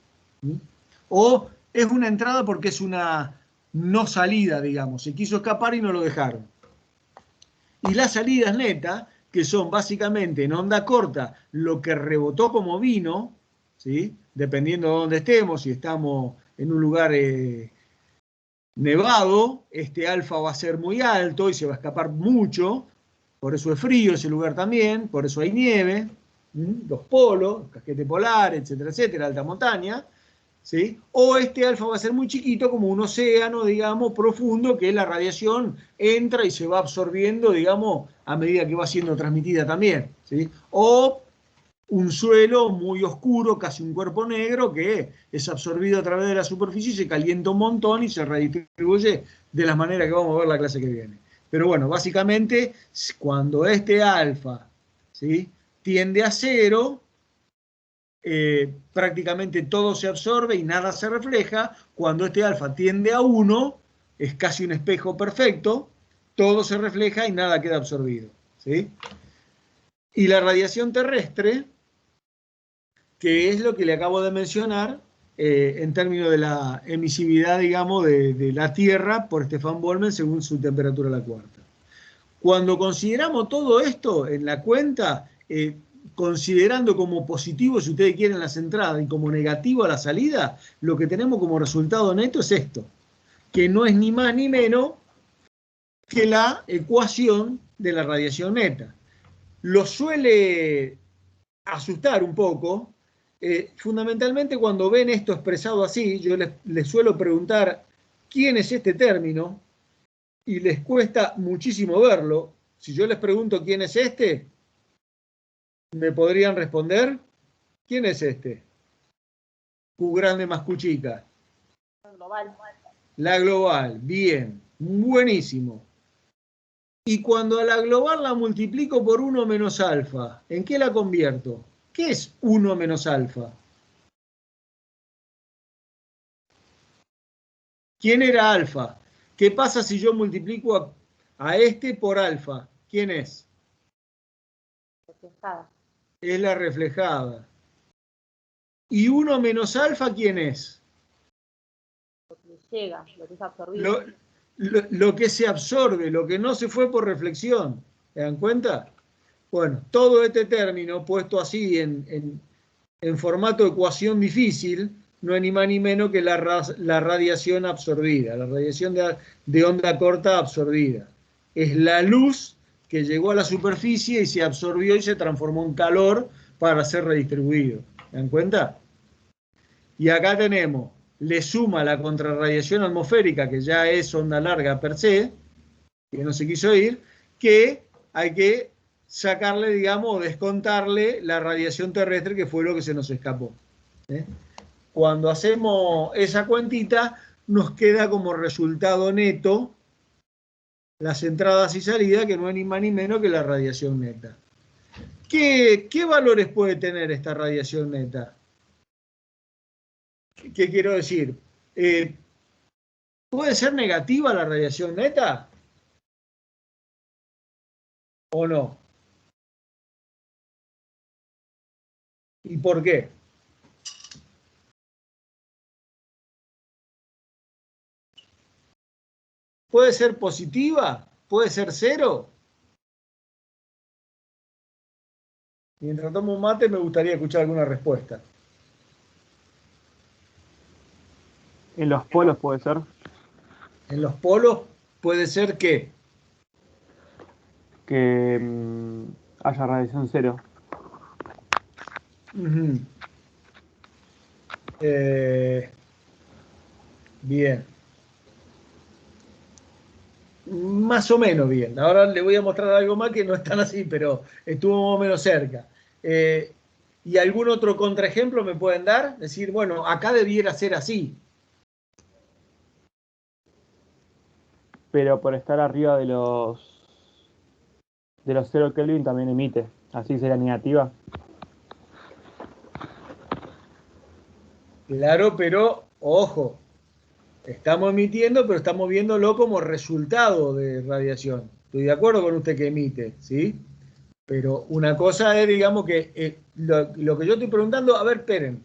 O es una entrada porque es una no salida, digamos. Se quiso escapar y no lo dejaron. Y las salidas netas, que son básicamente en onda corta lo que rebotó como vino, ¿sí? Dependiendo de dónde estemos, si estamos en un lugar nevado, este alfa va a ser muy alto y se va a escapar mucho, por eso es frío ese lugar también, por eso hay nieve, los polos, casquete polar, etcétera, etcétera, alta montaña, ¿sí? O este alfa va a ser muy chiquito, como un océano, digamos, profundo, que la radiación entra y se va absorbiendo, digamos, a medida que va siendo transmitida también, ¿sí? O un suelo muy oscuro, casi un cuerpo negro, que es absorbido a través de la superficie y se calienta un montón y se redistribuye de las maneras que vamos a ver la clase que viene. Pero bueno, básicamente, cuando este alfa, ¿sí?, tiende a cero, prácticamente todo se absorbe y nada se refleja. Cuando este alfa tiende a 1, es casi un espejo perfecto, todo se refleja y nada queda absorbido, ¿sí? Y la radiación terrestre, que es lo que le acabo de mencionar, en términos de la emisividad, digamos, de la Tierra por Stefan Boltzmann según su temperatura a la cuarta. Cuando consideramos todo esto en la cuenta, considerando como positivo, si ustedes quieren, las entradas y como negativo a la salida, lo que tenemos como resultado neto es esto, que no es ni más ni menos que la ecuación de la radiación neta. Lo suele asustar un poco, fundamentalmente cuando ven esto expresado así, yo les suelo preguntar quién es este término y les cuesta muchísimo verlo. Si yo les pregunto quién es este, ¿me podrían responder? ¿Quién es este? Q grande más Q chica. Global. La global, bien, buenísimo. Y cuando a la global la multiplico por 1 menos alfa, ¿en qué la convierto? ¿Qué es 1 menos alfa? ¿Quién era alfa? ¿Qué pasa si yo multiplico a este por alfa? ¿Quién es? Reflejada. Es la reflejada. ¿Y 1 menos alfa quién es? Lo que llega, lo que es absorbido. Lo que se absorbe, lo que no se fue por reflexión. ¿Se dan cuenta? Bueno, todo este término puesto así en formato de ecuación difícil, no es ni más ni menos que la radiación absorbida, la radiación de onda corta absorbida. Es la luz que llegó a la superficie y se absorbió y se transformó en calor para ser redistribuido. ¿Se dan cuenta? Y acá tenemos, le suma la contrarradiación atmosférica, que ya es onda larga per se, que no se quiso ir, que hay que sacarle, digamos, o descontarle la radiación terrestre, que fue lo que se nos escapó. ¿Eh? Cuando hacemos esa cuentita, nos queda como resultado neto las entradas y salidas, que no es ni más ni menos que la radiación neta. ¿Qué valores puede tener esta radiación neta? ¿Qué quiero decir? ¿Puede ser negativa la radiación neta? ¿O no? ¿Y por qué? ¿Puede ser positiva? ¿Puede ser cero? Mientras tomo un mate me gustaría escuchar alguna respuesta. En los polos puede ser. En los polos puede ser que Haya radiación cero. Bien. Más o menos bien. Ahora le voy a mostrar algo más que no es tan así, pero estuvo más o menos cerca. ¿Y algún otro contraejemplo me pueden dar? Decir, bueno, acá debiera ser así. Pero por estar arriba de los 0 Kelvin también emite. Así sería negativa. Claro, pero ojo, estamos emitiendo, pero estamos viéndolo como resultado de radiación. Estoy de acuerdo con usted que emite, ¿sí? Pero una cosa es, digamos, que lo que yo estoy preguntando, a ver, esperen.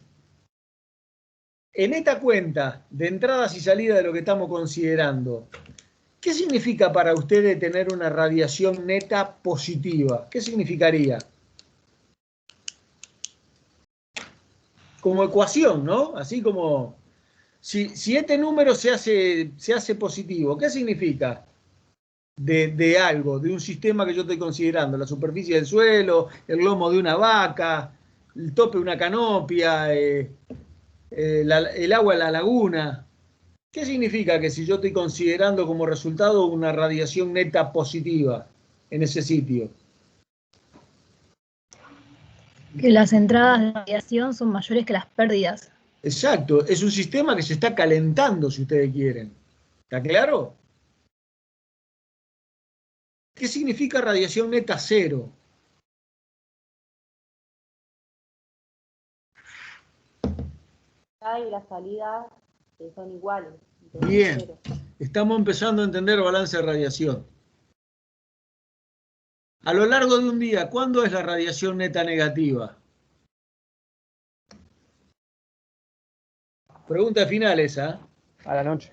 En esta cuenta de entradas y salidas de lo que estamos considerando, ¿qué significa para ustedes tener una radiación neta positiva? ¿Qué significaría? Como ecuación, ¿no? Así como, si este número se hace positivo, ¿qué significa? De algo, de un sistema que yo estoy considerando, la superficie del suelo, el lomo de una vaca, el tope de una canopia, el agua de la laguna. ¿Qué significa que si yo estoy considerando como resultado una radiación neta positiva en ese sitio? Que las entradas de radiación son mayores que las pérdidas. Exacto, es un sistema que se está calentando, si ustedes quieren. ¿Está claro? ¿Qué significa radiación neta cero? Y las salidas son iguales. Bien, Cero. estamos empezando a entender el balance de radiación. A lo largo de un día, ¿cuándo es la radiación neta negativa? Pregunta final esa. A la noche.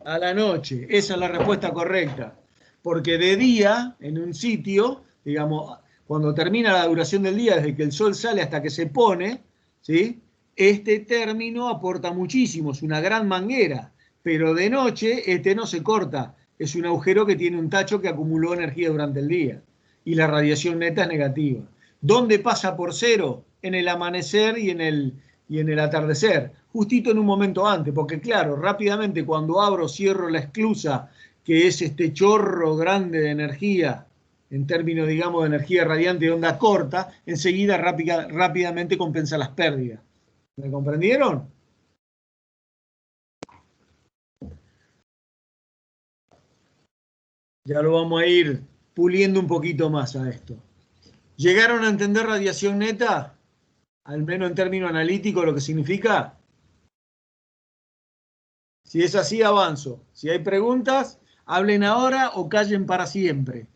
A la noche, esa es la respuesta correcta. Porque de día, en un sitio, digamos, cuando termina la duración del día, desde que el sol sale hasta que se pone, ¿sí? Este término aporta muchísimo, es una gran manguera, pero de noche este no se corta, es un agujero que tiene un tacho que acumuló energía durante el día y la radiación neta es negativa. ¿Dónde pasa por cero? En el amanecer y en el atardecer, justito en un momento antes, porque claro, rápidamente cuando abro, cierro la esclusa, que es este chorro grande de energía, en términos, digamos, de energía radiante de onda corta, enseguida rápidamente compensa las pérdidas. ¿Me comprendieron? Ya lo vamos a ir puliendo un poquito más a esto. ¿Llegaron a entender radiación neta? Al menos en términos analíticos, lo que significa. Si es así, avanzo. Si hay preguntas, hablen ahora o callen para siempre.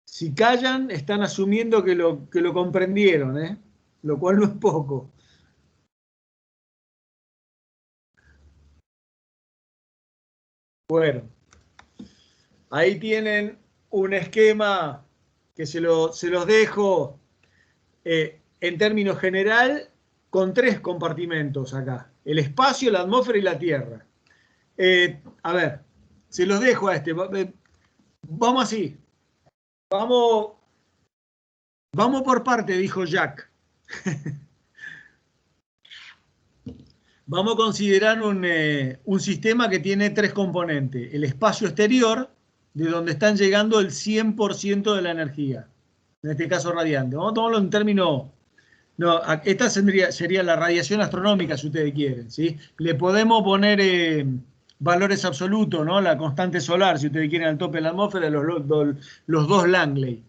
Si callan, están asumiendo que lo comprendieron, ¿eh? Lo cual no es poco. Bueno, ahí tienen un esquema que se los dejo en términos general con 3 compartimentos acá. El espacio, la atmósfera y la Tierra. A ver, se los dejo a este. Vamos así. Vamos por parte, dijo Jack. Vamos a considerar un sistema que tiene 3 componentes. El espacio exterior, de donde están llegando el 100% de la energía. En este caso radiante. Vamos a tomarlo en términos... No, esta sería la radiación astronómica, si ustedes quieren, ¿sí? Le podemos poner valores absolutos, ¿no? La constante solar, si ustedes quieren, al tope de la atmósfera, los 2 Langley,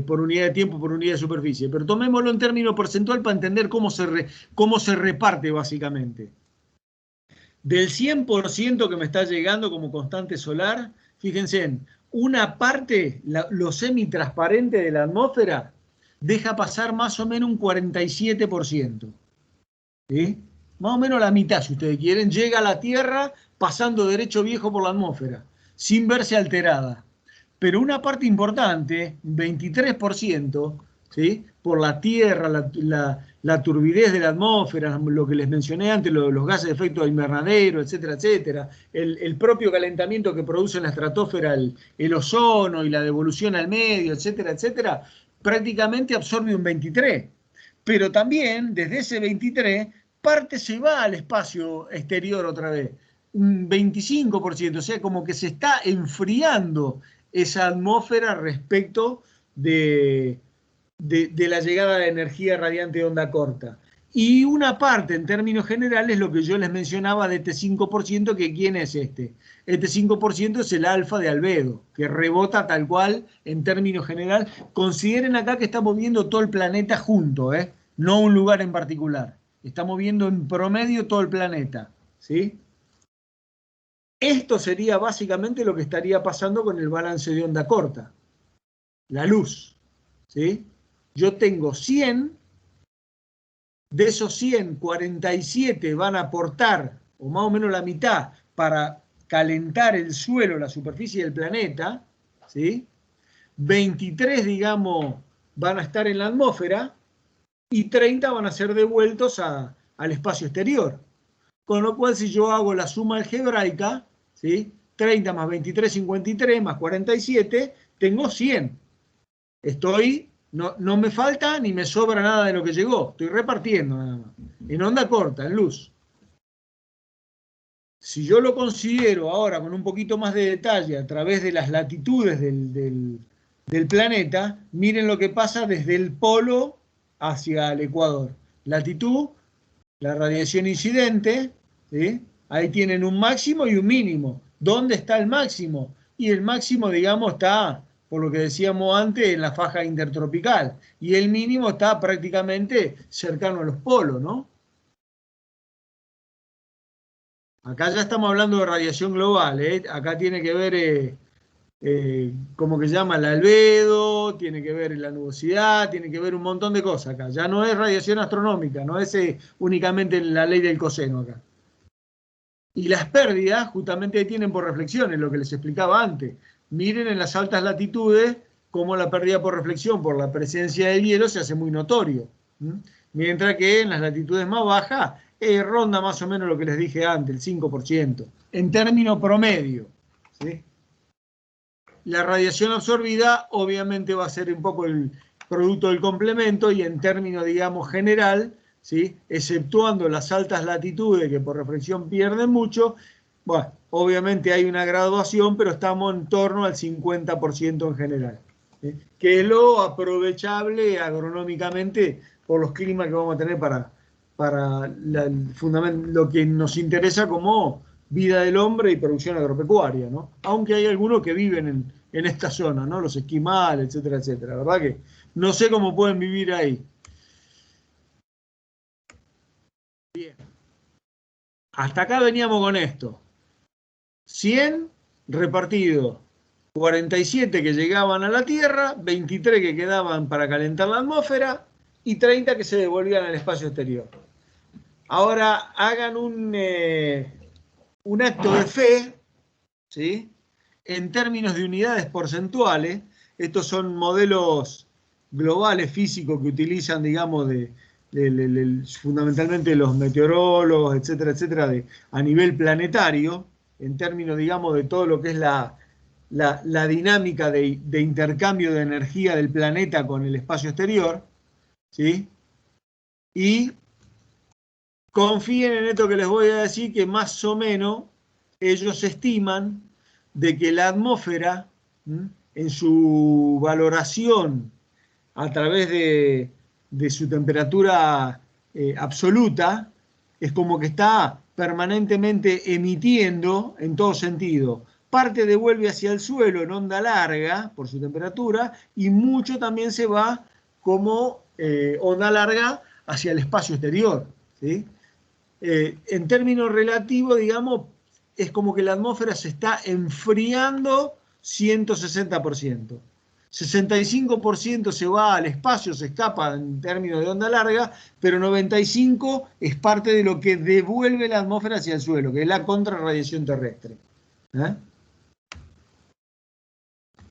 por unidad de tiempo, por unidad de superficie. Pero tomémoslo en términos porcentual para entender cómo se reparte, básicamente. Del 100% que me está llegando como constante solar, fíjense, una parte, lo semitransparente de la atmósfera, deja pasar más o menos un 47%. ¿Sí? Más o menos la mitad, si ustedes quieren, llega a la Tierra pasando derecho viejo por la atmósfera, sin verse alterada. Pero una parte importante, 23%, ¿sí? Por la Tierra, la turbidez de la atmósfera, lo que les mencioné antes, los gases de efecto invernadero, etcétera, etcétera, el propio calentamiento que produce en la estratosfera el ozono y la devolución al medio, etcétera, etcétera, prácticamente absorbe un 23%. Pero también, desde ese 23%, parte se va al espacio exterior otra vez, un 25%, o sea, como que se está enfriando esa atmósfera respecto de la llegada de energía radiante de onda corta. Y una parte, en términos generales, lo que yo les mencionaba de este 5%, que ¿quién es este? Este 5% es el alfa de albedo, que rebota tal cual en términos general. Consideren acá que estamos viendo todo el planeta junto, no un lugar en particular. Estamos viendo en promedio todo el planeta, ¿sí? Esto sería básicamente lo que estaría pasando con el balance de onda corta. La luz, ¿sí? Yo tengo 100, de esos 100, 47 van a aportar, o más o menos la mitad, para calentar el suelo, la superficie del planeta, ¿sí? 23, digamos, van a estar en la atmósfera y 30 van a ser devueltos al espacio exterior. Con lo cual, si yo hago la suma algebraica, ¿sí? 30 más 23, 53, más 47, tengo 100. No me falta ni me sobra nada de lo que llegó. Estoy repartiendo nada más. En onda corta, en luz. Si yo lo considero ahora con un poquito más de detalle a través de las latitudes del planeta, miren lo que pasa desde el polo hacia el ecuador. Latitud, la radiación incidente, ¿sí? Ahí tienen un máximo y un mínimo. ¿Dónde está el máximo? Y el máximo, digamos, está, por lo que decíamos antes, en la faja intertropical. Y el mínimo está prácticamente cercano a los polos, ¿no? Acá ya estamos hablando de radiación global, ¿eh? Acá tiene que ver, ¿cómo que se llama? El albedo, tiene que ver la nubosidad, tiene que ver un montón de cosas acá. Ya no es radiación astronómica, no es únicamente la ley del coseno acá. Y las pérdidas justamente tienen por reflexiones, lo que les explicaba antes. Miren en las altas latitudes cómo la pérdida por reflexión, por la presencia del hielo, se hace muy notorio. Mientras que en las latitudes más bajas ronda más o menos lo que les dije antes, el 5%, en término promedio, ¿sí? La radiación absorbida obviamente va a ser un poco el producto del complemento y en términos, digamos, general, ¿sí? Exceptuando las altas latitudes que por reflexión pierden mucho, bueno, obviamente hay una graduación, pero estamos en torno al 50% en general, ¿sí? Que es lo aprovechable agronómicamente por los climas que vamos a tener para lo que nos interesa como vida del hombre y producción agropecuaria, ¿no? Aunque hay algunos que viven en esta zona, ¿no? Los esquimales, etcétera, etcétera. La verdad que no sé cómo pueden vivir ahí. Bien. Hasta acá veníamos con esto. 100 repartidos, 47 que llegaban a la Tierra, 23 que quedaban para calentar la atmósfera y 30 que se devolvían al espacio exterior. Ahora hagan un acto de fe, ¿sí? En términos de unidades porcentuales, Estos son modelos globales físicos que utilizan, digamos, fundamentalmente los meteorólogos, etcétera, etcétera, a nivel planetario, en términos, digamos, de todo lo que es la dinámica de intercambio de energía del planeta con el espacio exterior, ¿sí? Y confíen en esto que les voy a decir, que más o menos ellos estiman de que la atmósfera, en su valoración a través de su temperatura absoluta, es como que está permanentemente emitiendo en todo sentido. Parte devuelve hacia el suelo en onda larga por su temperatura y mucho también se va como onda larga hacia el espacio exterior, ¿sí? En términos relativos, digamos, es como que la atmósfera se está enfriando 160%. 65% se va al espacio, se escapa en términos de onda larga, pero 95% es parte de lo que devuelve la atmósfera hacia el suelo, que es la contrarradiación terrestre.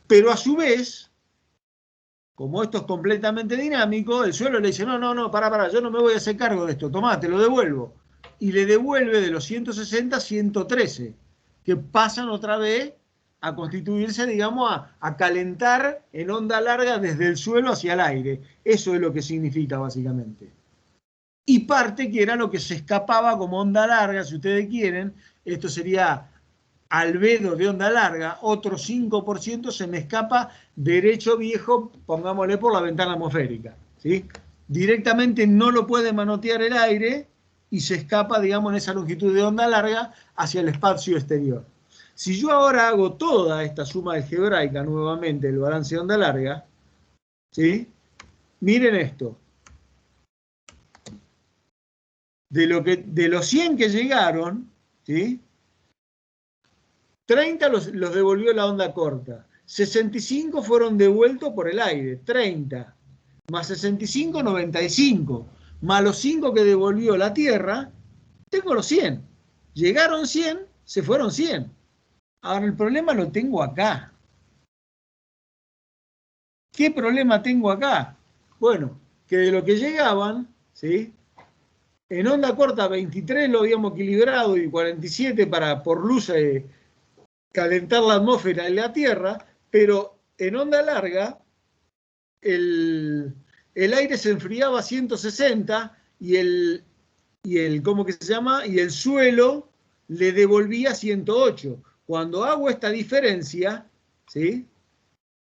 Pero a su vez, como esto es completamente dinámico, el suelo le dice, no, pará, yo no me voy a hacer cargo de esto, tomá, te lo devuelvo. Y le devuelve de los 160 a 113, que pasan otra vez a constituirse, digamos, a calentar en onda larga desde el suelo hacia el aire. Eso es lo que significa básicamente. Y parte que era lo que se escapaba como onda larga, si ustedes quieren, esto sería albedo de onda larga, otro 5% se me escapa derecho viejo, pongámosle por la ventana atmosférica, ¿sí? Directamente no lo puede manotear el aire y se escapa, digamos, en esa longitud de onda larga hacia el espacio exterior. Si yo ahora hago toda esta suma algebraica nuevamente, el balance de onda larga, ¿sí? Miren esto. De los 100 que llegaron, ¿sí? 30 los devolvió la onda corta. 65 fueron devueltos por el aire. 30. Más 65, 95. Más los 5 que devolvió la Tierra, tengo los 100. Llegaron 100, se fueron 100. Ahora el problema lo tengo acá. ¿Qué problema tengo acá? Bueno, que de lo que llegaban, ¿sí? En onda corta 23 lo habíamos equilibrado y 47 por luz calentar la atmósfera en la Tierra, pero en onda larga el aire se enfriaba a 160 y ¿cómo que se llama? Y el suelo le devolvía 108. Cuando hago esta diferencia, ¿sí?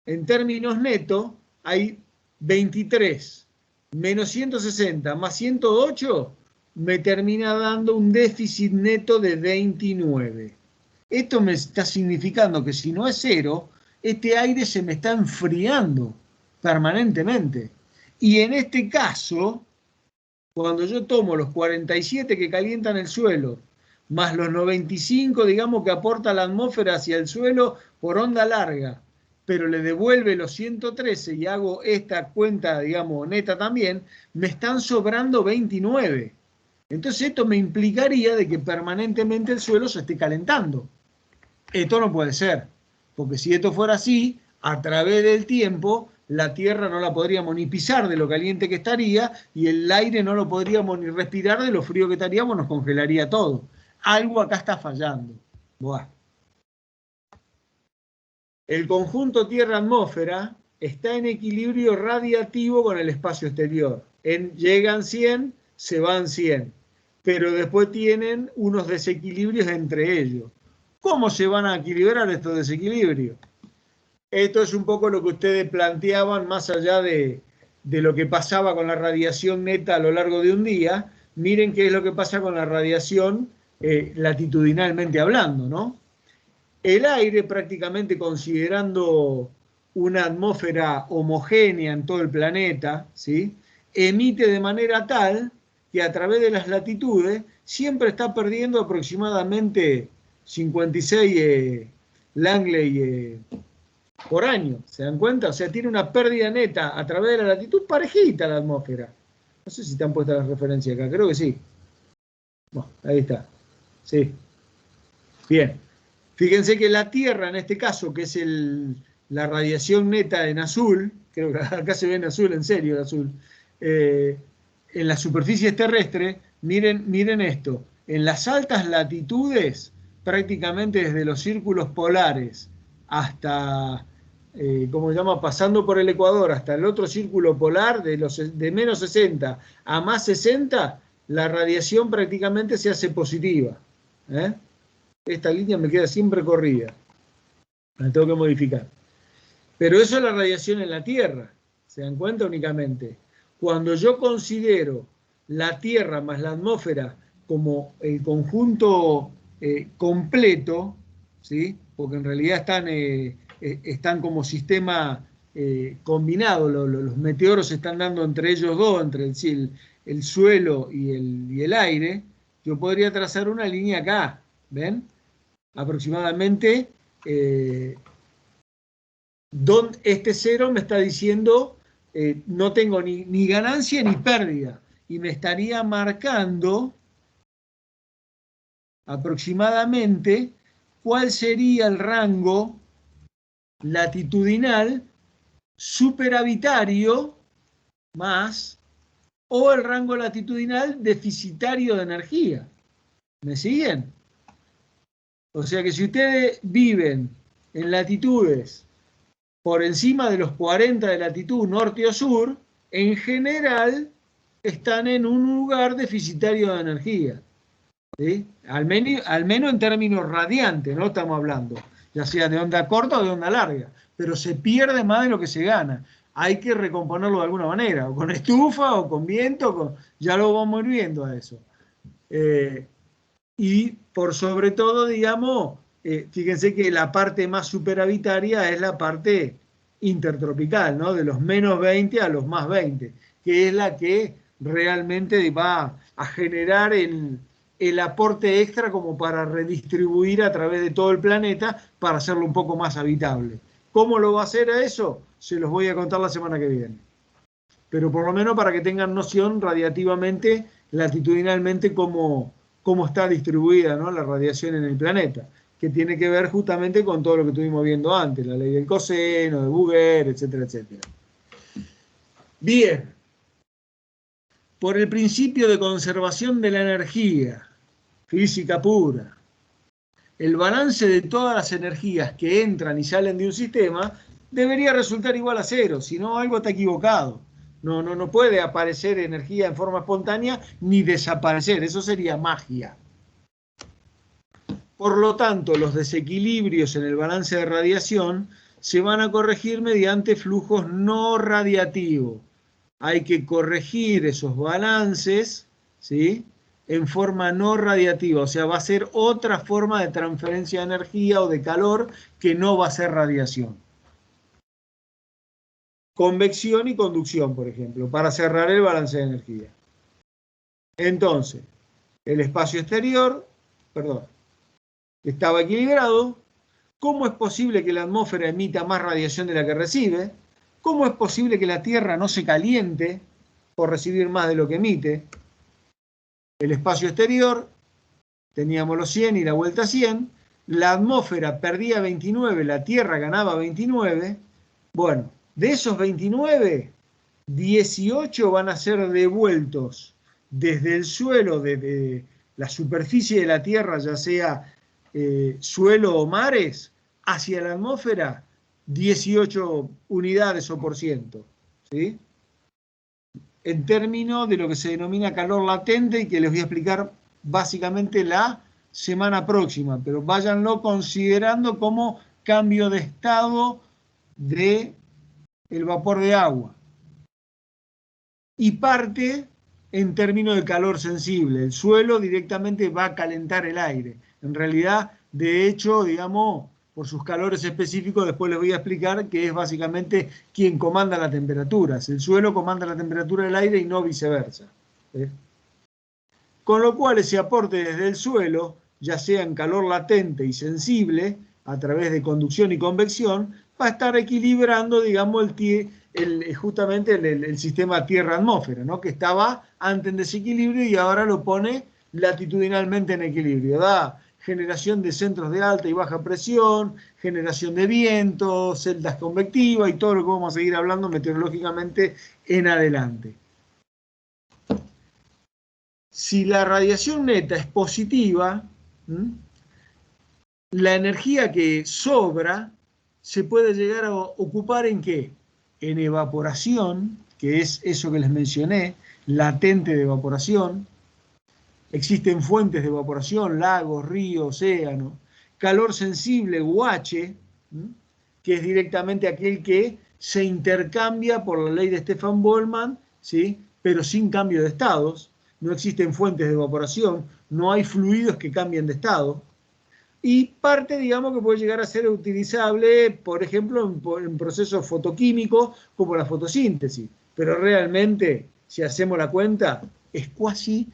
En términos netos, hay 23 menos 160 más 108 me termina dando un déficit neto de 29. Esto me está significando que si no es cero, este aire se me está enfriando permanentemente. Y en este caso, cuando yo tomo los 47 que calientan el suelo, más los 95, digamos, que aporta la atmósfera hacia el suelo por onda larga, pero le devuelve los 113 y hago esta cuenta, digamos, neta también, me están sobrando 29. Entonces esto me implicaría de que permanentemente el suelo se esté calentando. Esto no puede ser, porque si esto fuera así, a través del tiempo, la Tierra no la podríamos ni pisar de lo caliente que estaría y el aire no lo podríamos ni respirar de lo frío que estaríamos, nos congelaría todo. Algo acá está fallando. Buah. El conjunto Tierra-atmósfera está en equilibrio radiativo con el espacio exterior. Llegan 100, se van 100, pero después tienen unos desequilibrios entre ellos. ¿Cómo se van a equilibrar estos desequilibrios? Esto es un poco lo que ustedes planteaban más allá de lo que pasaba con la radiación neta a lo largo de un día. Miren qué es lo que pasa con la radiación latitudinalmente hablando, ¿no? El aire, prácticamente considerando una atmósfera homogénea en todo el planeta, ¿sí? Emite de manera tal que a través de las latitudes siempre está perdiendo aproximadamente 56 Langley por año, ¿se dan cuenta? O sea, tiene una pérdida neta a través de la latitud parejita la atmósfera. No sé si están puestas las referencias acá, creo que sí. Bueno, ahí está. Sí. Bien. Fíjense que la Tierra, en este caso, que es el la radiación neta en azul, creo que acá se ve en azul, en serio el azul, en las superficies terrestres, miren esto, en las altas latitudes, prácticamente desde los círculos polares hasta, ¿cómo se llama? Pasando por el Ecuador hasta el otro círculo polar, de menos 60 a más 60, la radiación prácticamente se hace positiva. Esta línea me queda siempre corrida, la tengo que modificar. Pero eso es la radiación en la Tierra, ¿se dan cuenta únicamente? Cuando yo considero la Tierra más la atmósfera como el conjunto completo, ¿sí? Porque en realidad están como sistema combinado, los meteoros se están dando entre ellos dos, entre el suelo y el aire. Yo podría trazar una línea acá, ¿ven? Aproximadamente, este cero me está diciendo no tengo ni ganancia ni pérdida, y me estaría marcando aproximadamente cuál sería el rango latitudinal superavitario más, o el rango latitudinal deficitario de energía. ¿Me siguen? O sea que si ustedes viven en latitudes por encima de los 40 de latitud norte o sur, en general están en un lugar deficitario de energía. ¿Sí? Al menos en términos radiantes, no estamos hablando, ya sea de onda corta o de onda larga, pero se pierde más de lo que se gana. Hay que recomponerlo de alguna manera, o con estufa, o con viento, ya lo vamos a ir viendo a eso. Y por sobre todo, digamos, fíjense que la parte más superavitaria es la parte intertropical, ¿no? De los menos 20 a los más 20, que es la que realmente va a generar el aporte extra como para redistribuir a través de todo el planeta para hacerlo un poco más habitable. ¿Cómo lo va a hacer a eso? Se los voy a contar la semana que viene. Pero por lo menos para que tengan noción radiativamente, latitudinalmente, cómo está distribuida, ¿no?, la radiación en el planeta, que tiene que ver justamente con todo lo que estuvimos viendo antes, la ley del coseno, de Bouguer, etcétera, etcétera. Bien. Por el principio de conservación de la energía, física pura, el balance de todas las energías que entran y salen de un sistema debería resultar igual a cero, si no algo está equivocado. No puede aparecer energía en forma espontánea ni desaparecer, eso sería magia. Por lo tanto, los desequilibrios en el balance de radiación se van a corregir mediante flujos no radiativos. Hay que corregir esos balances, ¿sí?, en forma no radiativa, o sea, va a ser otra forma de transferencia de energía o de calor que no va a ser radiación. Convección y conducción, por ejemplo, para cerrar el balance de energía. Entonces, el espacio exterior, estaba equilibrado. ¿Cómo es posible que la atmósfera emita más radiación de la que recibe? ¿Cómo es posible que la Tierra no se caliente por recibir más de lo que emite? El espacio exterior, teníamos los 100 y la vuelta a 100, la atmósfera perdía 29, la Tierra ganaba 29, bueno, de esos 29, 18 van a ser devueltos desde el suelo, desde la superficie de la Tierra, ya sea suelo o mares, hacia la atmósfera, 18 unidades o por ciento, ¿sí?, en términos de lo que se denomina calor latente, y que les voy a explicar básicamente la semana próxima, pero váyanlo considerando como cambio de estado del vapor de agua. Y parte en términos de calor sensible, el suelo directamente va a calentar el aire. En realidad, de hecho, digamos, por sus calores específicos, después les voy a explicar que es básicamente quien comanda las temperaturas. El suelo comanda la temperatura del aire y no viceversa. Con lo cual ese aporte desde el suelo, ya sea en calor latente y sensible, a través de conducción y convección, va a estar equilibrando, digamos, justamente el sistema Tierra-atmósfera, ¿no?, que estaba antes en desequilibrio y ahora lo pone latitudinalmente en equilibrio. Da generación de centros de alta y baja presión, generación de vientos, celdas convectivas y todo lo que vamos a seguir hablando meteorológicamente en adelante. Si la radiación neta es positiva, la energía que sobra se puede llegar a ocupar ¿en qué? En evaporación, que es eso que les mencioné, latente de evaporación. Existen fuentes de evaporación, lagos, ríos, océanos. Calor sensible, UH, que es directamente aquel que se intercambia por la ley de Stefan Boltzmann, ¿sí? Pero sin cambio de estados. No existen fuentes de evaporación, no hay fluidos que cambien de estado. Y parte, digamos, que puede llegar a ser utilizable, por ejemplo, en procesos fotoquímicos como la fotosíntesis. Pero realmente, si hacemos la cuenta, es casi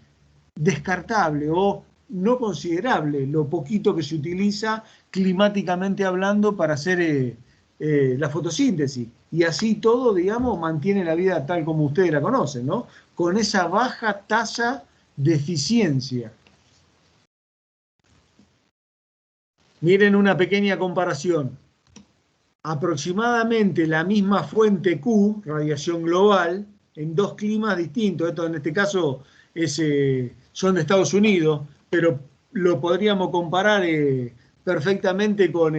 descartable o no considerable lo poquito que se utiliza climáticamente hablando para hacer la fotosíntesis. Y así todo, digamos, mantiene la vida tal como ustedes la conocen, ¿no? Con esa baja tasa de eficiencia. Miren una pequeña comparación. Aproximadamente la misma fuente Q, radiación global, en dos climas distintos. Esto en este caso son de Estados Unidos, pero lo podríamos comparar perfectamente con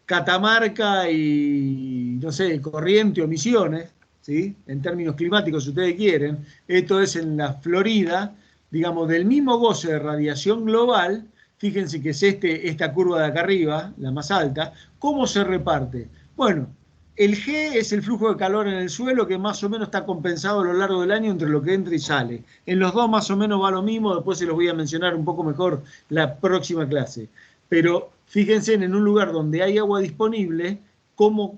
Catamarca y, no sé, Corrientes o Misiones, ¿sí? En términos climáticos, si ustedes quieren. Esto es en la Florida, digamos, del mismo goce de radiación global. Fíjense que es esta curva de acá arriba, la más alta. ¿Cómo se reparte? Bueno, el G es el flujo de calor en el suelo que más o menos está compensado a lo largo del año entre lo que entra y sale. En los dos más o menos va lo mismo, después se los voy a mencionar un poco mejor la próxima clase. Pero fíjense en un lugar donde hay agua disponible, como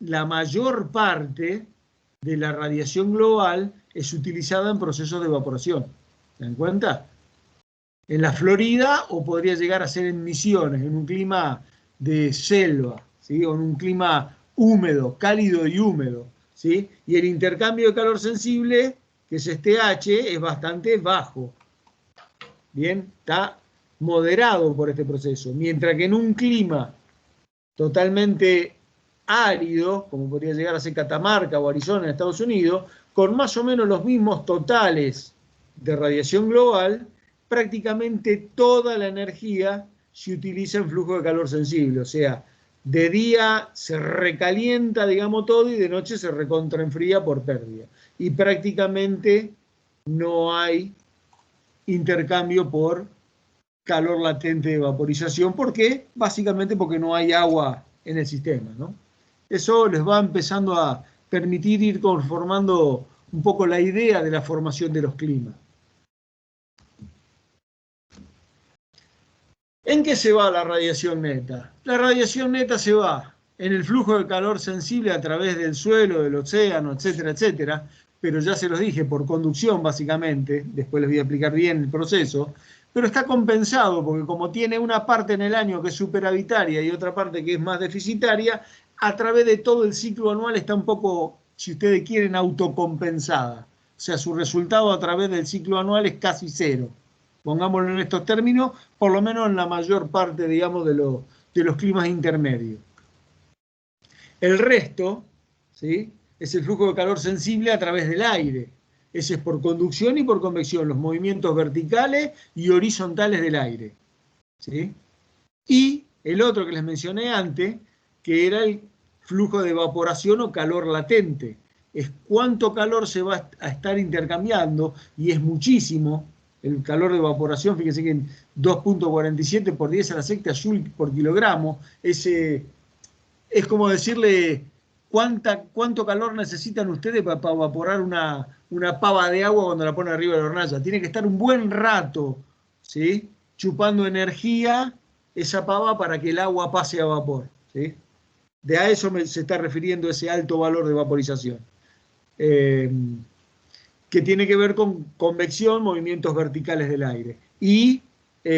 la mayor parte de la radiación global es utilizada en procesos de evaporación. ¿Se dan cuenta? En la Florida, o podría llegar a ser en Misiones, en un clima de selva, ¿sí? O en un clima húmedo, cálido y húmedo, ¿sí? Y el intercambio de calor sensible, que es este H, es bastante bajo. Bien, está moderado por este proceso. Mientras que en un clima totalmente árido, como podría llegar a ser Catamarca o Arizona en Estados Unidos, con más o menos los mismos totales de radiación global, prácticamente toda la energía se utiliza en flujo de calor sensible, o sea, de día se recalienta, digamos, todo y de noche se recontraenfría por pérdida. Y prácticamente no hay intercambio por calor latente de vaporización. ¿Por qué? Básicamente porque no hay agua en el sistema, ¿no? Eso les va empezando a permitir ir conformando un poco la idea de la formación de los climas. ¿En qué se va la radiación neta? La radiación neta se va en el flujo de calor sensible a través del suelo, del océano, etcétera, etcétera, pero ya se los dije, por conducción básicamente, después les voy a explicar bien el proceso, pero está compensado porque como tiene una parte en el año que es superavitaria y otra parte que es más deficitaria, a través de todo el ciclo anual está un poco, si ustedes quieren, autocompensada. O sea, su resultado a través del ciclo anual es casi cero. Pongámoslo en estos términos, por lo menos en la mayor parte, digamos, de los climas intermedios. El resto, ¿sí?, es el flujo de calor sensible a través del aire. Ese es por conducción y por convección, los movimientos verticales y horizontales del aire, ¿sí? Y el otro que les mencioné antes, que era el flujo de evaporación o calor latente. Es cuánto calor se va a estar intercambiando, y es muchísimo. El calor de evaporación, fíjense que en 2.47 por 10 a la sexta joule por kilogramo, es como decirle cuánto calor necesitan ustedes para evaporar una pava de agua cuando la ponen arriba de la hornalla. Tiene que estar un buen rato, ¿sí?, chupando energía esa pava para que el agua pase a vapor, ¿sí? De a eso se está refiriendo ese alto valor de vaporización. Que tiene que ver con convección, movimientos verticales del aire, y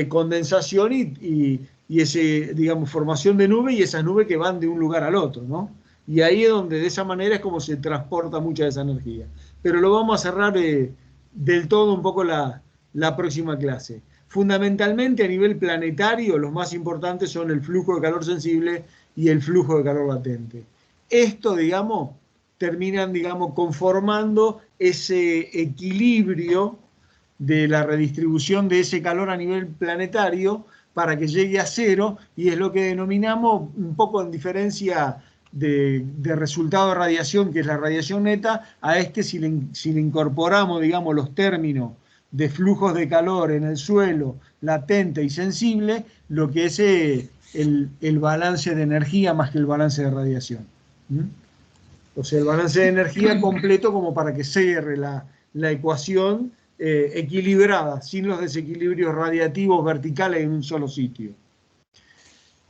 condensación y ese, digamos, formación de nube y esas nubes que van de un lugar al otro, ¿no? Y ahí es donde de esa manera es como se transporta mucha de esa energía. Pero lo vamos a cerrar del todo un poco la próxima clase. Fundamentalmente a nivel planetario, los más importantes son el flujo de calor sensible y el flujo de calor latente. Esto, digamos, terminan, digamos, conformando ese equilibrio de la redistribución de ese calor a nivel planetario para que llegue a cero, y es lo que denominamos, un poco en diferencia de resultado de radiación, que es la radiación neta, a este si le incorporamos, digamos, los términos de flujos de calor en el suelo, latente y sensible, lo que es el balance de energía más que el balance de radiación. ¿Mm? O sea, el balance de energía completo como para que cierre la ecuación equilibrada, sin los desequilibrios radiativos verticales en un solo sitio.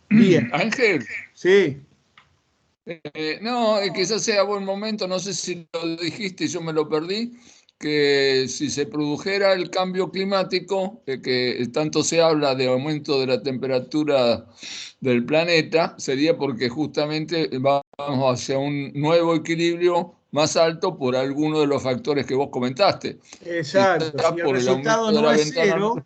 Bien. Ángel, Sí. no, quizás sea buen momento, no sé si lo dijiste y yo me lo perdí, que si se produjera el cambio climático, que tanto se habla de aumento de la temperatura del planeta, sería porque justamente vamos hacia un nuevo equilibrio más alto por alguno de los factores que vos comentaste. Exacto. Quizás Si el por el resultado aumento de no la es ventana. cero,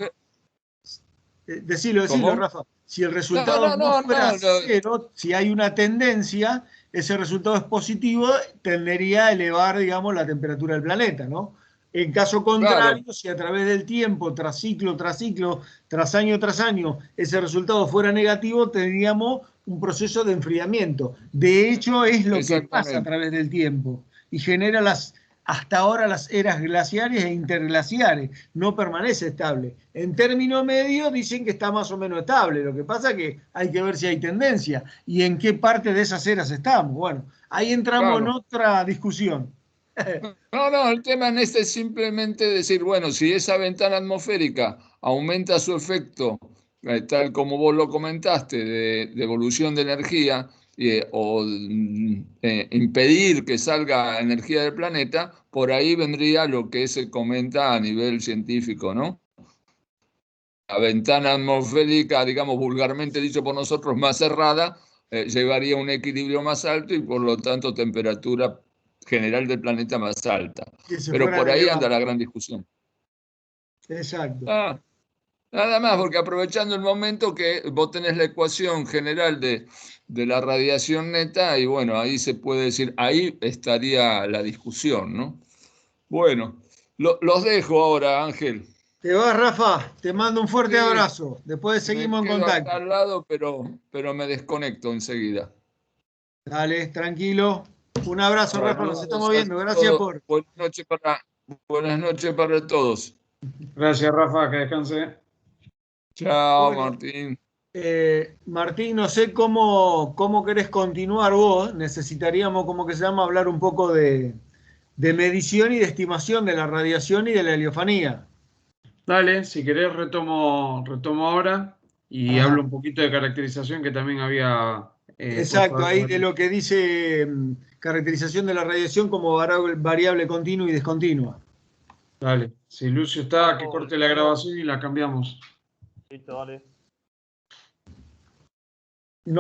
decilo, ¿Cómo? Rafa. Si el resultado no fuera cero, si hay una tendencia, ese resultado es positivo, tendería a elevar, digamos, la temperatura del planeta, ¿no? En caso contrario, Claro. si a través del tiempo, tras ciclo, tras año, ese resultado fuera negativo, tendríamos un proceso de enfriamiento. De hecho, es lo que pasa a través del tiempo y genera hasta ahora las eras glaciares e interglaciares. No permanece estable. En término medio dicen que está más o menos estable. Lo que pasa es que hay que ver si hay tendencia y en qué parte de esas eras estamos. Bueno, ahí entramos en otra discusión. No, el tema en este es simplemente decir, bueno, si esa ventana atmosférica aumenta su efecto, tal como vos lo comentaste, de evolución de energía, o impedir que salga energía del planeta, por ahí vendría lo que se comenta a nivel científico, ¿no? La ventana atmosférica, digamos vulgarmente dicho por nosotros, más cerrada, llevaría a un equilibrio más alto y por lo tanto temperatura general del planeta más alta. Pero por ahí anda la gran discusión. Exacto. Nada más, porque aprovechando el momento que vos tenés la ecuación general de la radiación neta, y bueno, ahí se puede decir, ahí estaría la discusión, ¿no? Bueno, los dejo ahora, Ángel. Te vas, Rafa, te mando un fuerte Sí, abrazo. Después seguimos en me quedo acá contacto. al lado, pero me desconecto enseguida. Dale, tranquilo. Un abrazo, Rafa, nos estamos viendo. Gracias por... Buenas noches para todos. Gracias, Rafa, que descanse. Chao, Bueno, Martín. Martín, no sé cómo querés continuar vos. Necesitaríamos, como que se llama, hablar un poco de medición y de estimación de la radiación y de la heliofanía. Dale, si querés retomo ahora y Ajá. hablo un poquito de caracterización que también había puesto Exacto, ahí algo. de lo que dice caracterización de la radiación como variable continua y descontinua. Dale, si Lucio está, que corte la grabación y la cambiamos. Listo, vale.